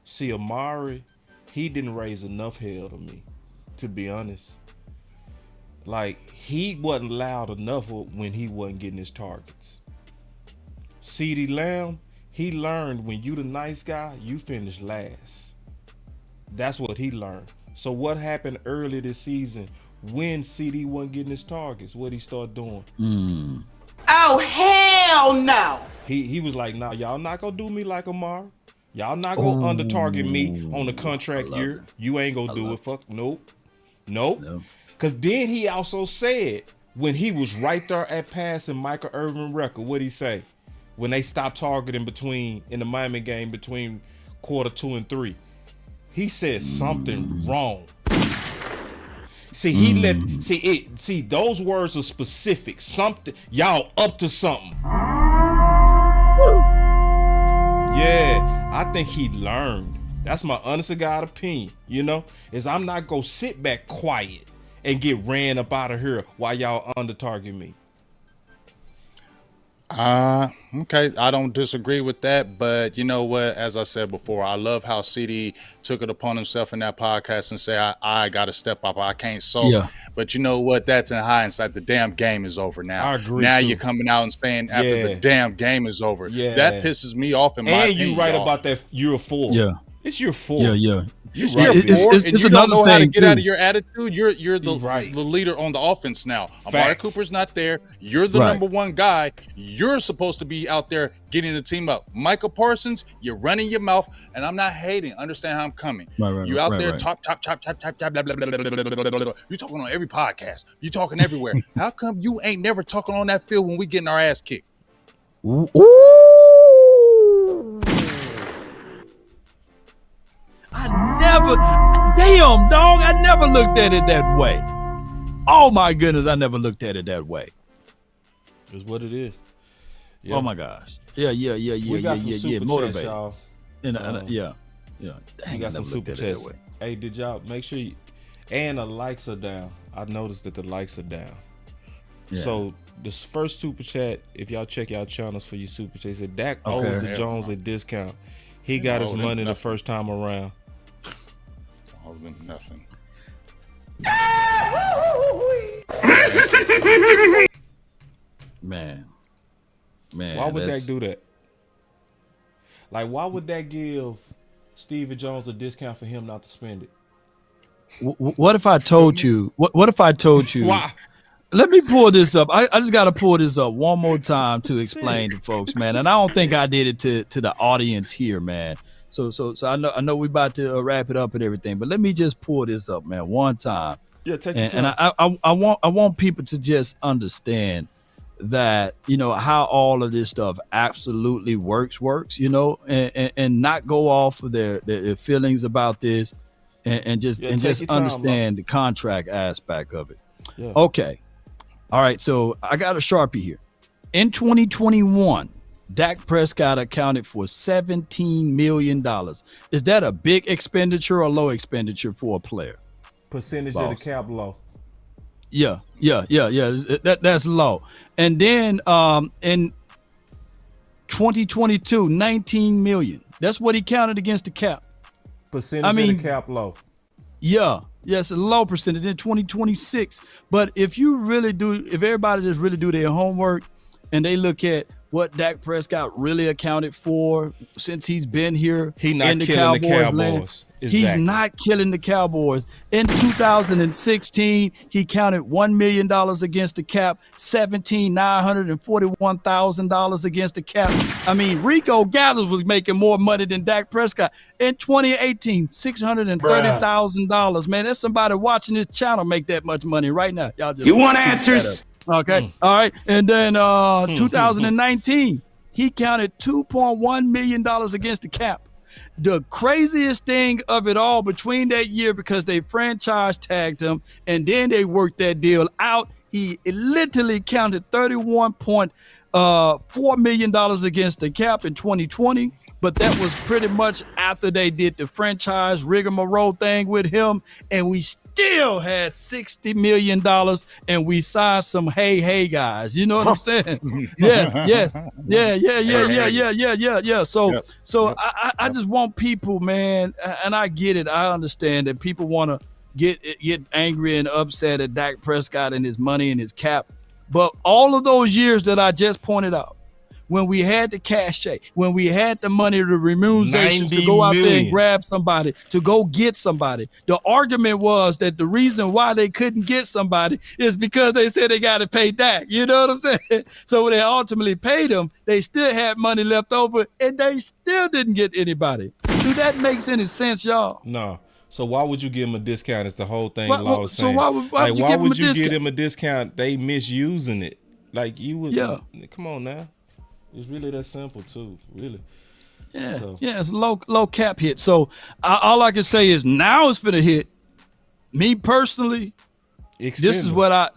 See, Amari, he didn't raise enough hell to me, to be honest. Like, he wasn't loud enough when he wasn't getting his targets. CeeDee Lamb, he learned when you the nice guy, you finish last. That's what he learned. So what happened early this season when CeeDee wasn't getting his targets? What he started doing? Oh, hell no. He was like, nah, y'all not gonna do me like Amari. Y'all not gonna under-target me on the contract year. You ain't gonna do it. Fuck, nope. Because then he also said, when he was right there at passing Michael Irvin record, what'd he say? When they stopped targeting in the Miami game between quarter 2 and 3, he said something wrong. See, those words are specific. Something, y'all up to something. Yeah, I think he learned. That's my honest to God opinion, is I'm not gonna sit back quiet and get ran up out of here while y'all under target me. Okay, I don't disagree with that, but you know what? As I said before, I love how CeeDee took it upon himself in that podcast and say, I got to step up. I can't sulk. Yeah. But you know what? That's in hindsight. The damn game is over now. I agree. Now you're coming out and saying after the damn game is over. Yeah. That pisses me off in my opinion. And you right about that year 4. Yeah. It's year 4. Yeah. You're right. It's you don't know how to get out of your attitude. You're the leader on the offense now. Amari Cooper's not there. You're the number 1 guy. You're supposed to be out there getting the team up. Michael Parsons, you're running your mouth, and I'm not hating. Understand how I'm coming. You out there chop, blah, blah, blah, blah, blah, blah. You talking on every podcast. You talking everywhere. How come you ain't never talking on that field when we getting our ass kicked? Ooh. Damn, dog, I never looked at it that way. Oh my goodness, I never looked at it that way. It's what it is. Yeah. Oh my gosh. Yeah. Motivate, y'all. Yeah. Dang, we got some super chats. Hey, did y'all make sure and the likes are down. I noticed that the likes are down. Yeah. So this first super chat, if y'all check y'all channels for your super chat, said Dak owes the Jones a discount. He got his money the first time around. Nothing. Man. Why would Dak do that? Like, why would that give Stephen Jones a discount for him not to spend it? What if I told you? What if I told you? Why? Let me pull this up. I just got to pull this up one more time to explain to folks, man. And I don't think I did it to the audience here, man. So I know we about to wrap it up and everything, but let me just pull this up, man, one time. Yeah, take your time. And I want people to just understand that, how all of this stuff absolutely works, and not go off of their feelings about this and just understand the contract aspect of it. Yeah. Okay. All right. So I got a Sharpie here. In 2021, Dak Prescott accounted for $17 million. Is that a big expenditure or low expenditure for a player? Percentage of the cap low. Yeah. That's low. And then in 2022, $19 million. That's what he counted against the cap. Percentage of the cap low. Yeah. Yes, a low percentage in 2026. But if everybody just really do their homework and they look at what Dak Prescott really accounted for since he's been here in the Cowboys land. Exactly. He's not killing the Cowboys. In 2016, he counted $1 million against the cap, $941,000 against the cap. I mean, Rico Gathers was making more money than Dak Prescott. In 2018, $630,000. Man, there's somebody watching this channel make that much money right now. Y'all just want answers? Okay. All right. And then 2019, he counted $2.1 million against the cap. The craziest thing of it all between that year, because they franchise tagged him and then they worked that deal out, he literally counted $31.4 million against the cap in 2020. But that was pretty much after they did the franchise rigmarole thing with him, and we still had $60 million, and we signed some hey guys. You know what I'm saying? Yes. Yeah. So I just want people, man, and I get it. I understand that people want to get angry and upset at Dak Prescott and his money and his cap. But all of those years that I just pointed out, when we had the cachet, when we had the money, the remuneration to go out there and grab somebody, to go get somebody, the argument was that the reason why they couldn't get somebody is because they said they got to pay Dak. You know what I'm saying? So when they ultimately paid him, they still had money left over, and they still didn't get anybody. Do that makes any sense, y'all? No. So why would you give him a discount? It's the whole thing. So why would you give him a discount? They misusing it. Like you would. Yeah. Come on now. It's really that simple too, really. Yeah, it's low cap hit. So all I can say is now it's finna hit. Me personally, this is what I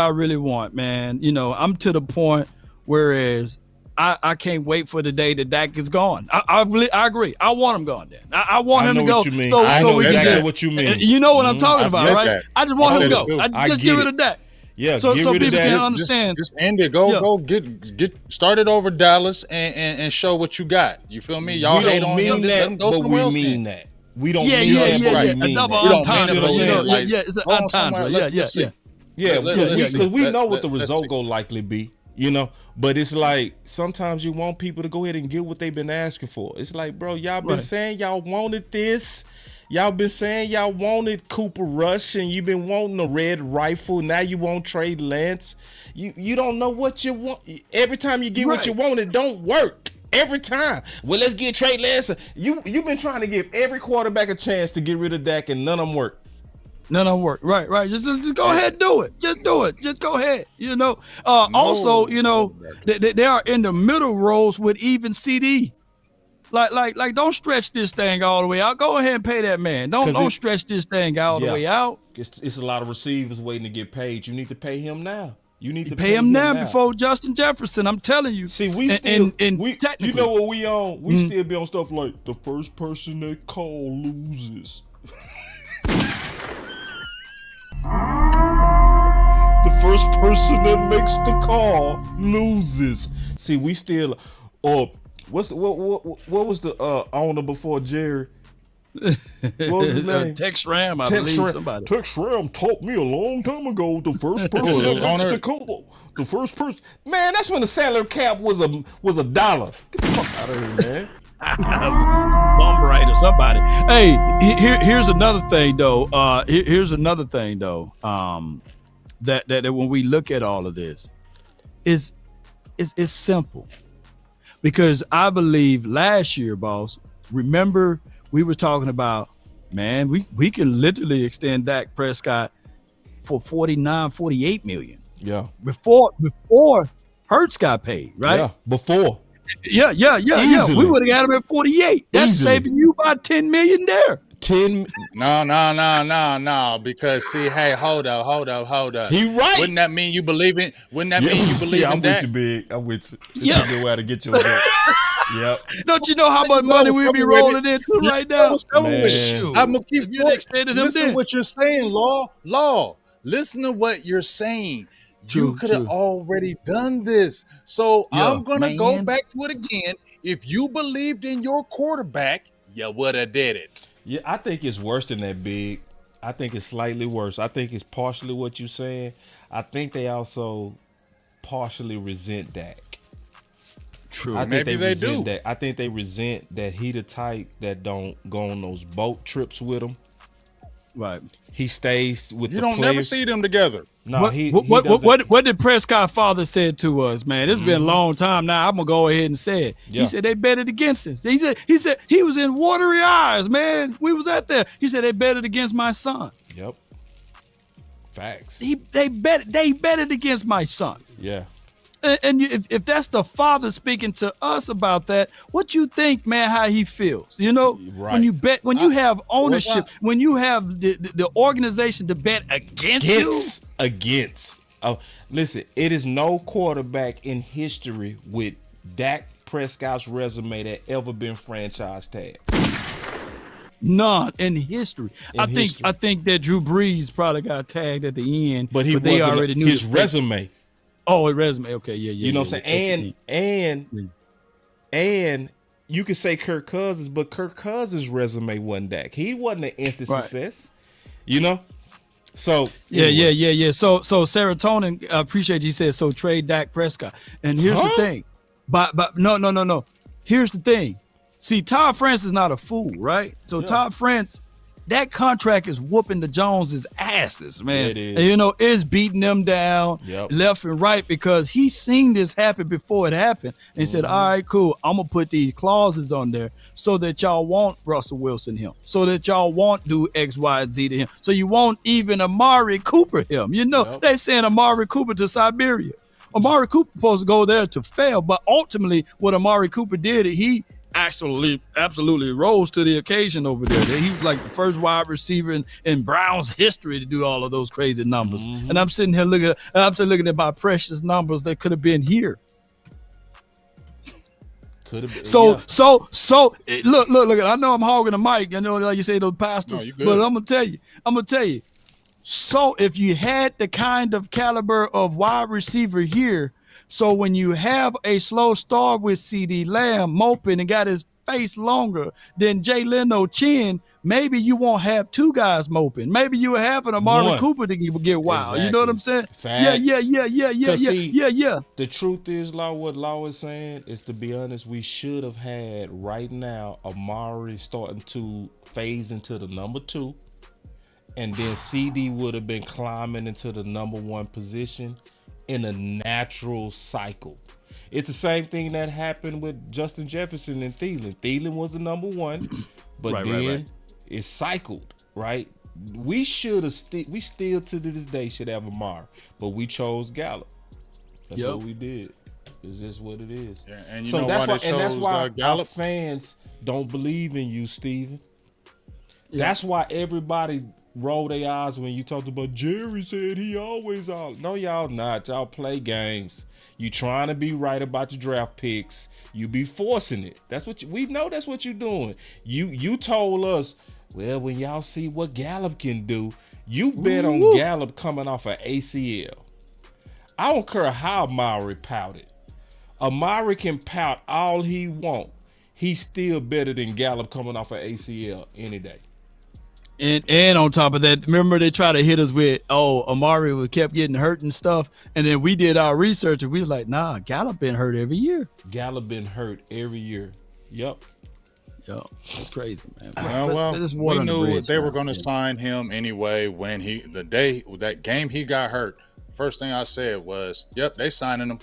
really want, man. I'm to the point whereas I can't wait for the day that Dak is gone. I agree. I want him gone then. I want him to go. What you mean. So we can just, what you mean. You know what I'm talking about, right? That. I just want him to go. I just get rid of Dak. Yeah, so people can understand. Just end it. Go get started over Dallas and show what you got. You feel me? Y'all hate on him. But we mean that. We don't mean that. Another entendre. It's an entendre. Yeah, because we know what the result go likely be. But it's like sometimes you want people to go ahead and get what they've been asking for. It's like, bro, y'all been saying y'all wanted this. Y'all been saying y'all wanted Cooper Rush, and you've been wanting a red rifle. Now you want Trey Lance. You don't know what you want. Every time you get what you want, it don't work. Every time. Well, let's get Trey Lance. You've been trying to give every quarterback a chance to get rid of Dak, and none of them work. None of them work. Right. Just go ahead and do it. Just do it. Just go ahead. Also, they are in the middle rows with even CD. Like, don't stretch this thing all the way out. Go ahead and pay that man. Don't stretch this thing all the way out. It's a lot of receivers waiting to get paid. You need to pay him now. You need to pay him now before Justin Jefferson. I'm telling you. See, we still, you know what we on? We still be on stuff like the first person that call loses. The first person that makes the call loses. See, we still, what was the owner before Jerry? What was his name? Tex Ram, I believe. Somebody. Tex Ram taught me a long time ago. The first person that makes the call. The first person. Man, that's when the salary cap was $1. Get the fuck out of here, man. Bum right or somebody. Hey, here's another thing though. that when we look at all of this is simple. Because I believe last year, boss, remember we were talking about, man, we can literally extend Dak Prescott for 49, 48 million. Yeah. Before Hurts got paid, right? Yeah. Before. Yeah. Easily. We would have got him at 48. That's Easily. saving you about 10 million there. 10. No. Because see, hey, hold up. He right. Wouldn't that mean you believe in? Wouldn't that mean you believe I'm in that? with you, big. I'm with you. It's a good way to get your bet. Yep. Don't you know how much money we be rolling into right now? I'm gonna keep you extended him. Listen to what you're saying, Law. Listen to what you're saying. You could have already done this. So I'm gonna go back to it again. If you believed in your quarterback, you would have did it. Yeah, I think it's worse than that, big. I think it's slightly worse. I think it's partially what you're saying. I think they also partially resent Dak. True. I think Maybe they do. That. I think they resent that he the type that don't go on those boat trips with him. Right. He stays with the You don't players. never see them together. No, what did Prescott father said to us, man? It's been a long time now. I'm gonna go ahead and say it. Yeah. He said they betted against us. He said he was in watery eyes, man. We was out there. He said they betted against my son. Yep. Facts. They betted against my son. Yeah. And if that's the father speaking to us about that, what you think, man, how he feels? You know, right. When you bet, when you have ownership, when you have the organization to bet against you. Against. Oh, listen, it is no quarterback in history with Dak Prescott's resume that ever been franchise tagged. None in history. I think that Drew Brees probably got tagged at the end, but they already knew his resume. Oh, a resume. Okay, yeah. You know what I'm saying? And you could say Kirk Cousins, but Kirk Cousins' resume wasn't Dak. He wasn't an instant success. You know? So anyway. Yeah. So Serotonin, I appreciate you said so trade Dak Prescott. And here's the thing. But no. Here's the thing. See, Todd France is not a fool, right? So Todd France, that contract is whooping the Joneses' asses, man. It is. And, you know, it's beating them down left and right because he's seen this happen before it happened and said, all right, cool, I'm going to put these clauses on there so that y'all won't Russell Wilson him, so that y'all won't do X, Y, and Z to him, so you won't even Amari Cooper him. You know, they send Amari Cooper to Siberia. Amari Cooper supposed to go there to fail, but ultimately what Amari Cooper did, he absolutely rose to the occasion over there. He was like the first wide receiver in Browns history to do all of those crazy numbers. And I'm sitting here looking at my precious numbers that could have been here. Could have been. So look. I know I'm hogging the mic. You know, like you say, those pastors. But I'm gonna tell you. So if you had the kind of caliber of wide receiver here. So when you have a slow start with CD Lamb moping and got his face longer than Jay Leno chin, maybe you won't have two guys moping. Maybe you have an Amari Cooper to get wild. Exactly. You know what I'm saying? Facts. Yeah. The truth is, what Law is saying is, to be honest, we should have had right now Amari starting to phase into the number 2, and then CD would have been climbing into the number 1 position in a natural cycle. It's the same thing that happened with Justin Jefferson and Thielen. Thielen was the number 1, but then it cycled, right? We should have we still to this day should have Amari, but we chose Gallup. That's what we did. It's just what it is. Yeah, and you know why they chose Gallup? Gallup? Fans don't believe in you, Steven. Yeah. That's why everybody roll their eyes when you talked about Jerry said he always out. No, y'all not. Y'all play games. You trying to be right about your draft picks. You be forcing it. That's what we know. That's what you're doing. You told us, well, when y'all see what Gallup can do, you bet on Gallup coming off an ACL. I don't care how Amari pouted. Amari can pout all he want. He's still better than Gallup coming off an ACL any day. And on top of that, remember they tried to hit us with, Amari kept getting hurt and stuff. And then we did our research and we was like, nah, Gallup been hurt every year. Gallup been hurt every year. Yep. It's crazy, man. We knew they were going to sign him anyway when that game he got hurt. first thing I said was, "Yep, they signing him."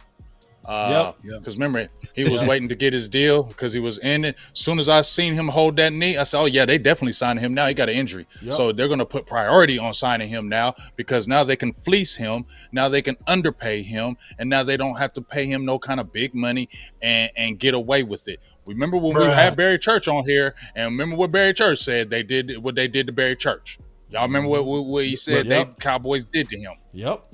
Yep. Because remember, he was waiting to get his deal because he was in it. As soon as I seen him hold that knee, I said, "Oh yeah, they definitely signed him now. He got an injury, so they're going to put priority on signing him now because now they can fleece him, now they can underpay him, and now they don't have to pay him no kind of big money and get away with it." Remember when we had Barry Church on here, and remember what Barry Church said they did to Barry Church. Y'all remember what he said they Cowboys did to him? Yep.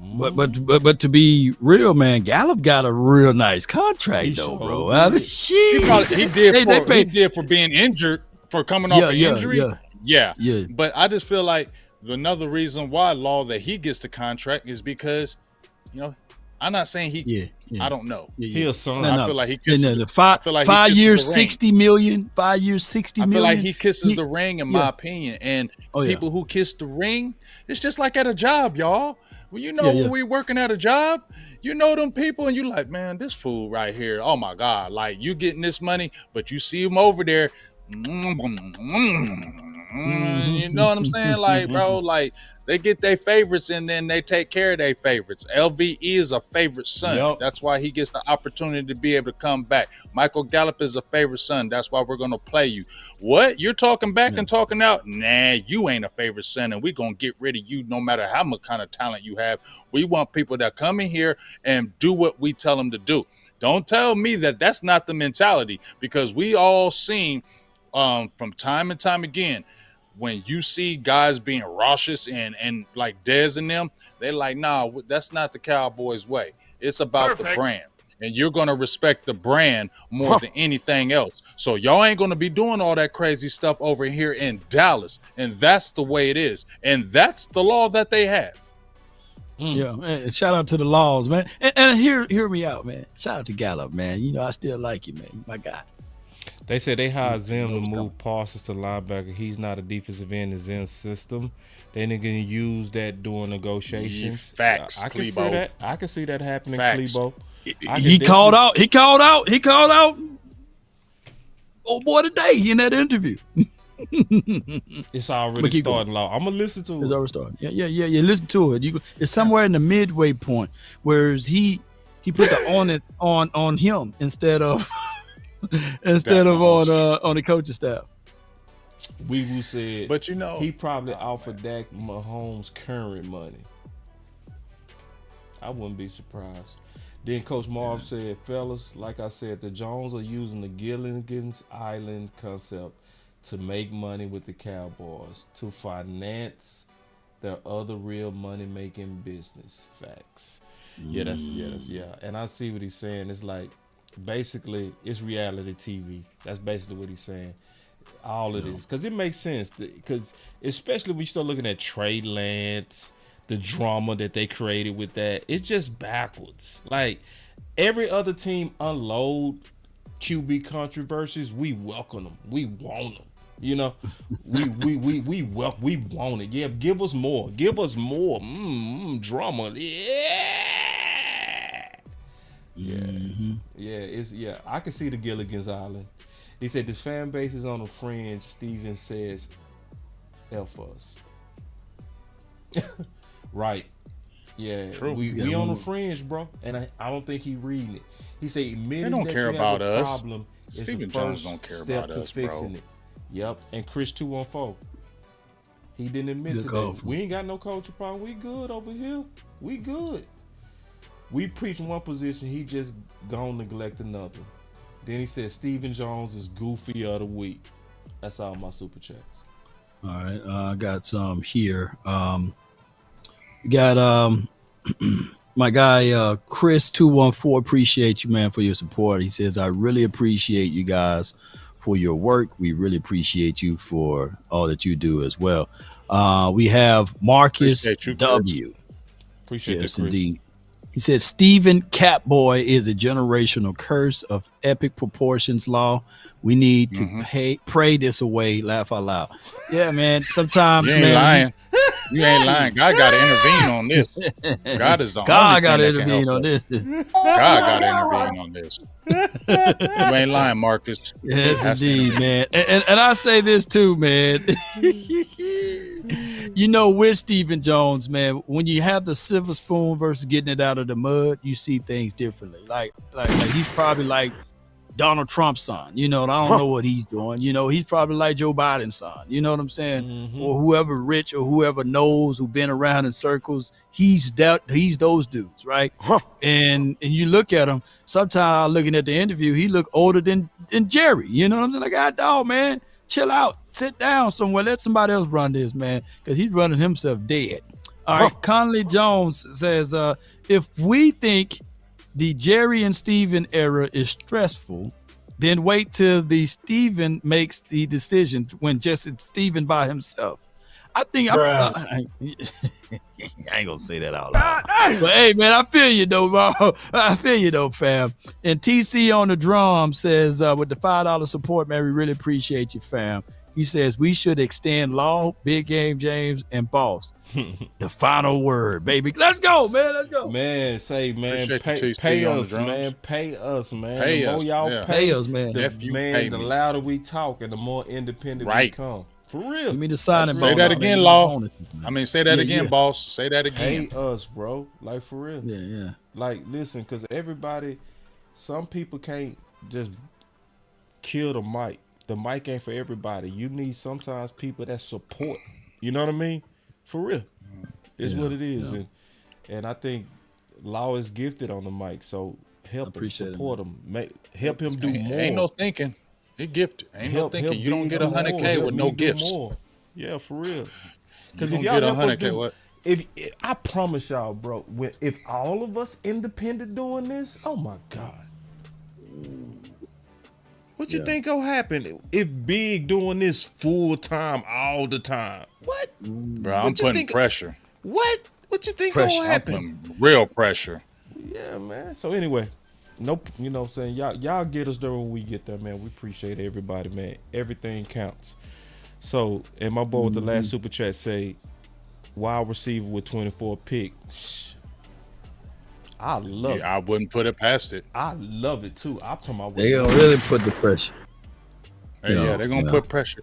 But to be real, man, Gallup got a real nice contract though, bro. I mean, He did for being injured, for coming off an injury. Yeah. But I just feel like another reason why Law that he gets the contract is because, I'm not saying he. I don't know. He a son. I feel like he kisses the 5 years, 60 million. 5 years, 60 million. I feel like he kisses the ring, in my opinion. And people who kiss the ring, it's just like at a job, y'all. Well, when we working at a job, them people, and you like, man, this fool right here. Oh my God, like you getting this money, but you see him over there. You know what I'm saying? Like, bro, like they get their favorites and then they take care of their favorites. LVE is a favorite son. That's why he gets the opportunity to be able to come back. Michael Gallup is a favorite son. That's why we're going to play you. What? You're talking back and talking out? Nah, you ain't a favorite son, and we're going to get rid of you no matter how much kind of talent you have. We want people that come in here and do what we tell them to do. Don't tell me that that's not the mentality, because we all seen from time and time again, when you see guys being raucous and like Dez and them, they're like, nah, that's not the Cowboys way. It's about the brand. And you're going to respect the brand more than anything else. So y'all ain't going to be doing all that crazy stuff over here in Dallas. And that's the way it is. And that's the law that they have. Yeah, man, shout out to the Laws, man. And hear me out, man. Shout out to Gallup, man. I still like you, man. My guy. They said they hired Zim to move Parsons to linebacker. He's not a defensive end in Zim's system. They're going to use that during negotiations. Facts, I can see that. I can see that happening, Klebo. He called out. He called out. Oh boy, today in that interview. It's already starting, Law. I'm gonna listen to it. It's already starting. Yeah. Listen to it. It's somewhere in the midway point, whereas he put the onus on him instead of on the coaching staff. Weewu said, but he probably offered Dak Mahomes current money. I wouldn't be surprised. Then Coach Marv said, fellas, like I said, the Jones are using the Gilligan's Island concept to make money with the Cowboys, to finance their other real money-making business. Facts. Yeah. And I see what he's saying. It's like, basically, it's reality TV. That's basically what he's saying. All it is. Because it makes sense. Because especially when you start looking at Trey Lance, the drama that they created with that, it's just backwards. Like, every other team unload QB controversies, we welcome them. We want them. We want it. Yeah, give us more. Give us more. Drama. Yeah. I can see the Gilligan's Island. He said this fan base is on the fringe. Steven says, F us. Right. Yeah. True. We on the fringe, bro. And I don't think he reading it. He said, they don't care about us. Stephen Jones don't care about us, bro. It. Yep. And Chris 214. He didn't admit to that. We ain't got no culture problem. We good over here. We good. We preach one position, he just gonna neglect another. Then he said Stephen Jones is goofy of the week. That's all my super chats. All right, I got some here. We got my guy Chris 214. Appreciate you, man, for your support. He says, I really appreciate you guys for your work. We really appreciate you for all that you do as well. We have Marcus W. Appreciate yes, Chris. Indeed. He says Stephen Catboy is a generational curse of epic proportions. Law. We need to pray this away. Laugh out loud. Yeah, man. Sometimes, you ain't lying. You ain't lying. God got to intervene on this. God is the God got to intervene on this. God got to intervene on this. You ain't lying, Marcus. Yes, indeed, man. And I say this too, man. you know, with Stephen Jones, man, when you have the silver spoon versus getting it out of the mud, you see things differently. Like he's probably like Donald Trump's son. You know, I don't know what he's doing. You know, he's probably like Joe Biden's son. You know what I'm saying? Or whoever rich or whoever knows who's been around in circles. He's those dudes, right? And you look at him. Sometimes looking at the interview, he look older than Jerry. You know what I'm saying? Like, God, dog, man, chill out, sit down somewhere, let somebody else run this, man, because he's running himself dead. All right, Conley Jones says, if we think the Jerry and Steven era is stressful, then wait till the Steven makes the decision when just it's Steven by himself. I think I ain't gonna say that out loud. But hey, man, I feel you though, bro. I feel you though, fam. And TC on the drum says, with the $5 support, man, we really appreciate you, fam. He says we should extend Law, Big Game James, and Boss. The final word, baby. Let's go, man. Let's go. Man, say, man, pay us, man. Pay us, man. Pay the more us, y'all yeah. Pay us, man. The louder we talk and the more independent we become. For real. You mean the signing Say that again, Law. I mean, say that again, Boss. Say that again. Pay us, bro. Like, for real. Yeah. Like, listen, because some people can't just kill the mic. The mic ain't for everybody. You need sometimes people that support. You know what I mean? For real. It's what it is. Yeah. And I think Law is gifted on the mic. So help him, support him. Help him do more. Ain't no thinking. He gifted. Ain't no thinking. You don't get 100K with no gifts. Yeah, for real. Because if y'all get 100K, what? If I promise y'all, bro, if all of us independent doing this, oh my God. What you think gonna happen if Big doing this full time all the time? What? Bro, I'm putting pressure. What you think gonna happen? I'm putting real pressure. Yeah, man. So anyway, nope. You know what I'm saying? Y'all get us there when we get there, man. We appreciate everybody, man. Everything counts. So, and my boy with the last super chat say, wide receiver with 24 picks. I love it. I wouldn't put it past it. I love it too. They gonna really put the pressure. Hey, yeah, they're gonna put pressure.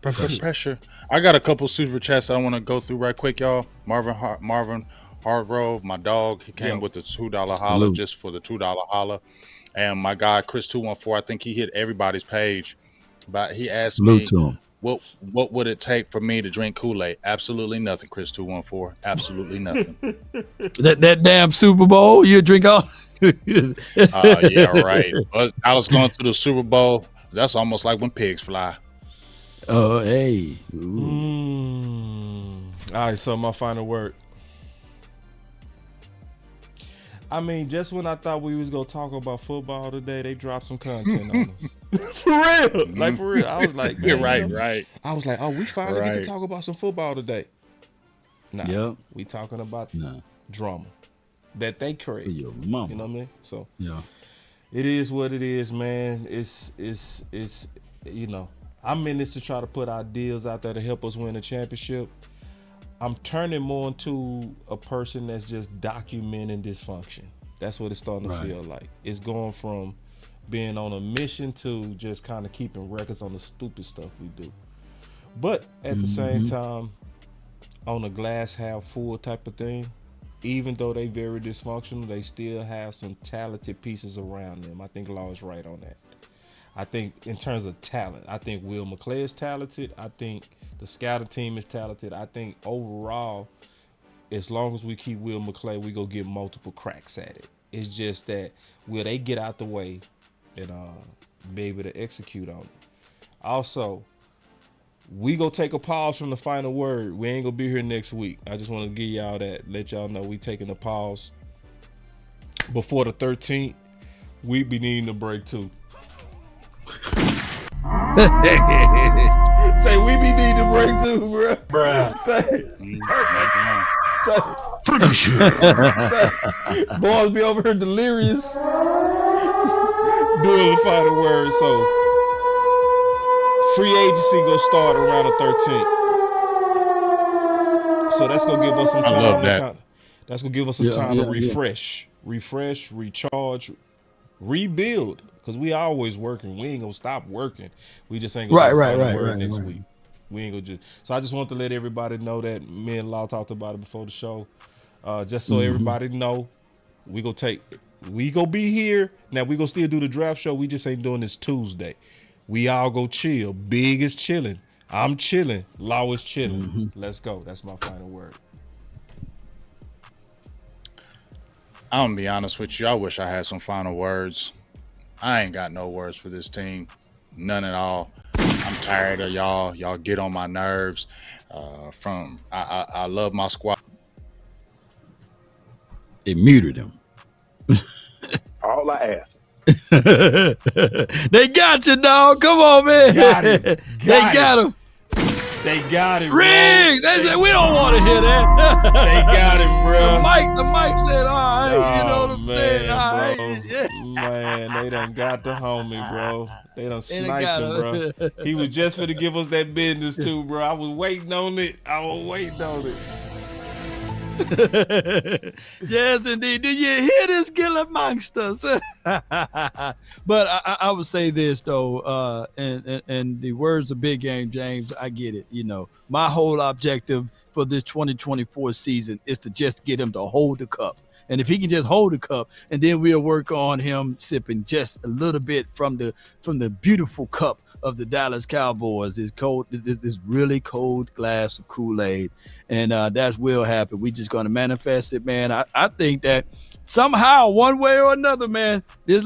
Pressure. I got a couple super chats I want to go through right quick, y'all. Marvin Hargrove, my dog, he came with the $2 holla just for the $2 holla. And my guy Chris 214, I think he hit everybody's page, but he asked me what would it take for me to drink Kool-Aid? Absolutely nothing, Chris 214. Absolutely nothing. that damn Super Bowl, you drink all. Yeah, right. But I was going through the Super Bowl. That's almost like when pigs fly. Oh, hey. All right, so my final word. I mean, just when I thought we was gonna talk about football today, they dropped some content on us. For real, like for real. I was like, man, right. I was like, oh, we finally get to talk about some football today. Nah, we talking about drama that they create. Your mama. You know what I mean? So yeah, it is what it is, man. It's you know, I'm in this to try to put ideas out there to help us win a championship. I'm turning more into a person that's just documenting dysfunction. That's what it's starting to feel like. It's going from being on a mission to just kind of keeping records on the stupid stuff we do. But at the same time, on a glass half full type of thing, even though they very dysfunctional, they still have some talented pieces around them. I think Law is right on that. I think in terms of talent, I think Will McClay is talented. I think the scouting team is talented. I think overall, as long as we keep Will McClay, we go get multiple cracks at it. It's just that will they get out the way and be able to execute on it. Also, we go take a pause from the final word. We ain't gonna be here next week. I just want to give y'all that, let y'all know we taking a pause before the 13th. We be needing a break too. Say we be needing a break too, bruh. Say finish it. Boys be over here delirious doing the final word. So free agency gonna start around the 13th. So that's gonna give us some time. I love that. That's gonna give us some time to refresh, recharge, rebuild. Because we always working. We ain't gonna stop working. We just ain't gonna do final word next week. We ain't gonna just. So I just want to let everybody know that me and Law talked about it before the show. Just so everybody know, we go be here. Now we gonna still do the draft show. We just ain't doing this Tuesday. We all go chill. Big is chilling. I'm chilling. Law is chilling. Let's go. That's my final word. I'm gonna be honest with you. I wish I had some final words. I ain't got no words for this team. None at all. I'm tired of y'all. Y'all get on my nerves. I love my squad. It muted him. All I ask. They got you, dog. Come on, man. Got him. They got him. They got him. Riggs. They said we don't want to hear that. They got him, bro. The mic said, all right. You know what I'm saying? All right. Man, they done got the homie, bro. They done sniped him, bro. He was just finna give us that business too, bro. I was waiting on it. Yes, indeed. Did you hear this, Gill amongst us? But I would say this though, and the words of Big Game James, I get it. You know, my whole objective for this 2024 season is to just get him to hold the cup. And if he can just hold the cup, and then we'll work on him sipping just a little bit from the beautiful cup of the Dallas Cowboys, this really cold glass of Kool-Aid, and that will happen. We just gonna manifest it, man. I think that somehow, one way or another, man, this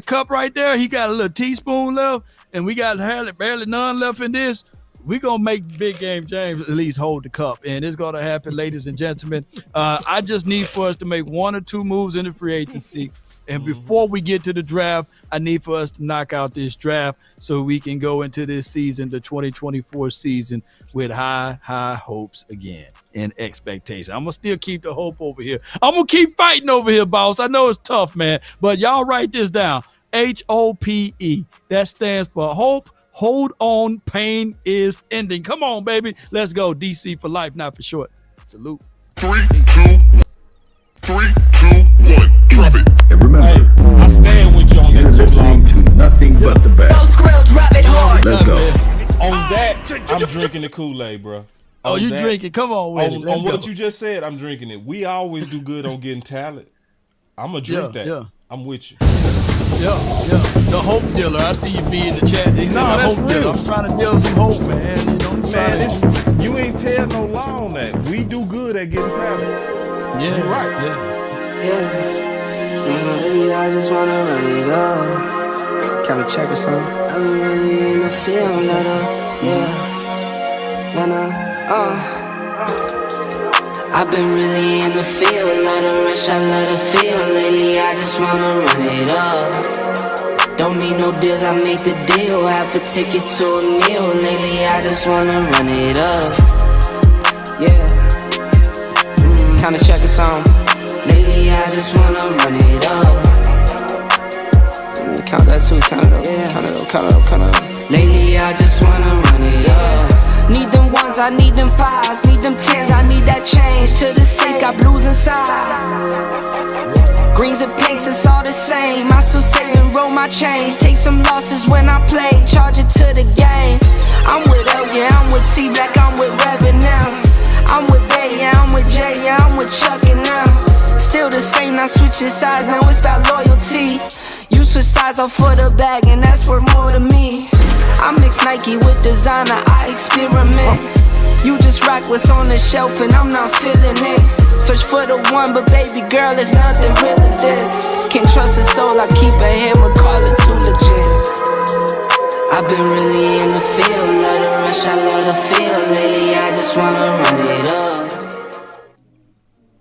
cup right there, he got a little teaspoon left, and we got barely none left in this. We're going to make Big Game James at least hold the cup, and it's going to happen, ladies and gentlemen. I just need for us to make one or two moves in the free agency, and before we get to the draft, I need for us to knock out this draft so we can go into this season, the 2024 season, with high hopes again and expectation. I'm going to still keep the hope over here. I'm going to keep fighting over here, boss. I know it's tough, man, but y'all write this down. HOPE. That stands for hope. Hold on, pain is ending. Come on, baby. Let's go. DC for life, not for short. Salute. 3, 2, 1. Drop it. And remember, I stand with you on you're listening to nothing but the best. Let's go. On that, I'm drinking the Kool-Aid, bro. Oh, you drinking? Come on with it. On what you just said, I'm drinking it. We always do good on getting talent. I'm going to drink that. Yeah. I'm with you. Yeah. The hope dealer. I see you be in the chat. They said the hope dealer. I'm trying to deal some hope, man. You know what I'm saying? You ain't tell no lie on that. We do good at getting talent. Yeah. You're right. Yeah. I just wanna run it up. Can we check or something? I've been really in the field, let up. Yeah. I've been really in the field, let her rush, I let her feel. Lately I just wanna run it up. Don't need no deals, I make the deal. Half a ticket to a meal. Lately I just wanna run it up. Yeah. Kinda check a song. Lately I just wanna run it up. Count that too, count it up. Yeah. Count it up. Lately I just wanna run it up. Need them ones, I need them fives, need them tens, I need that change. To the safe, got blues inside. Greens and pinks, it's all the same. I still save and roll my change. Take some losses when I play, charge it to the game. I'm with L, yeah, I'm with T Black, I'm with Reverend now. I'm with Bay, yeah, I'm with Jay, yeah, I'm with Chuck and now. Still the same, not switching sides, now it's about loyalty. You switch sides off for the bag, and that's worth more to me. I mix Nike with designer, I experiment. You just rock what's on the shelf and I'm not feeling it. Search for the one, but baby girl, it's nothing real as this. Can't trust a soul, I keep a hammer, call it too legit. I've been really in the field, let her rush, I let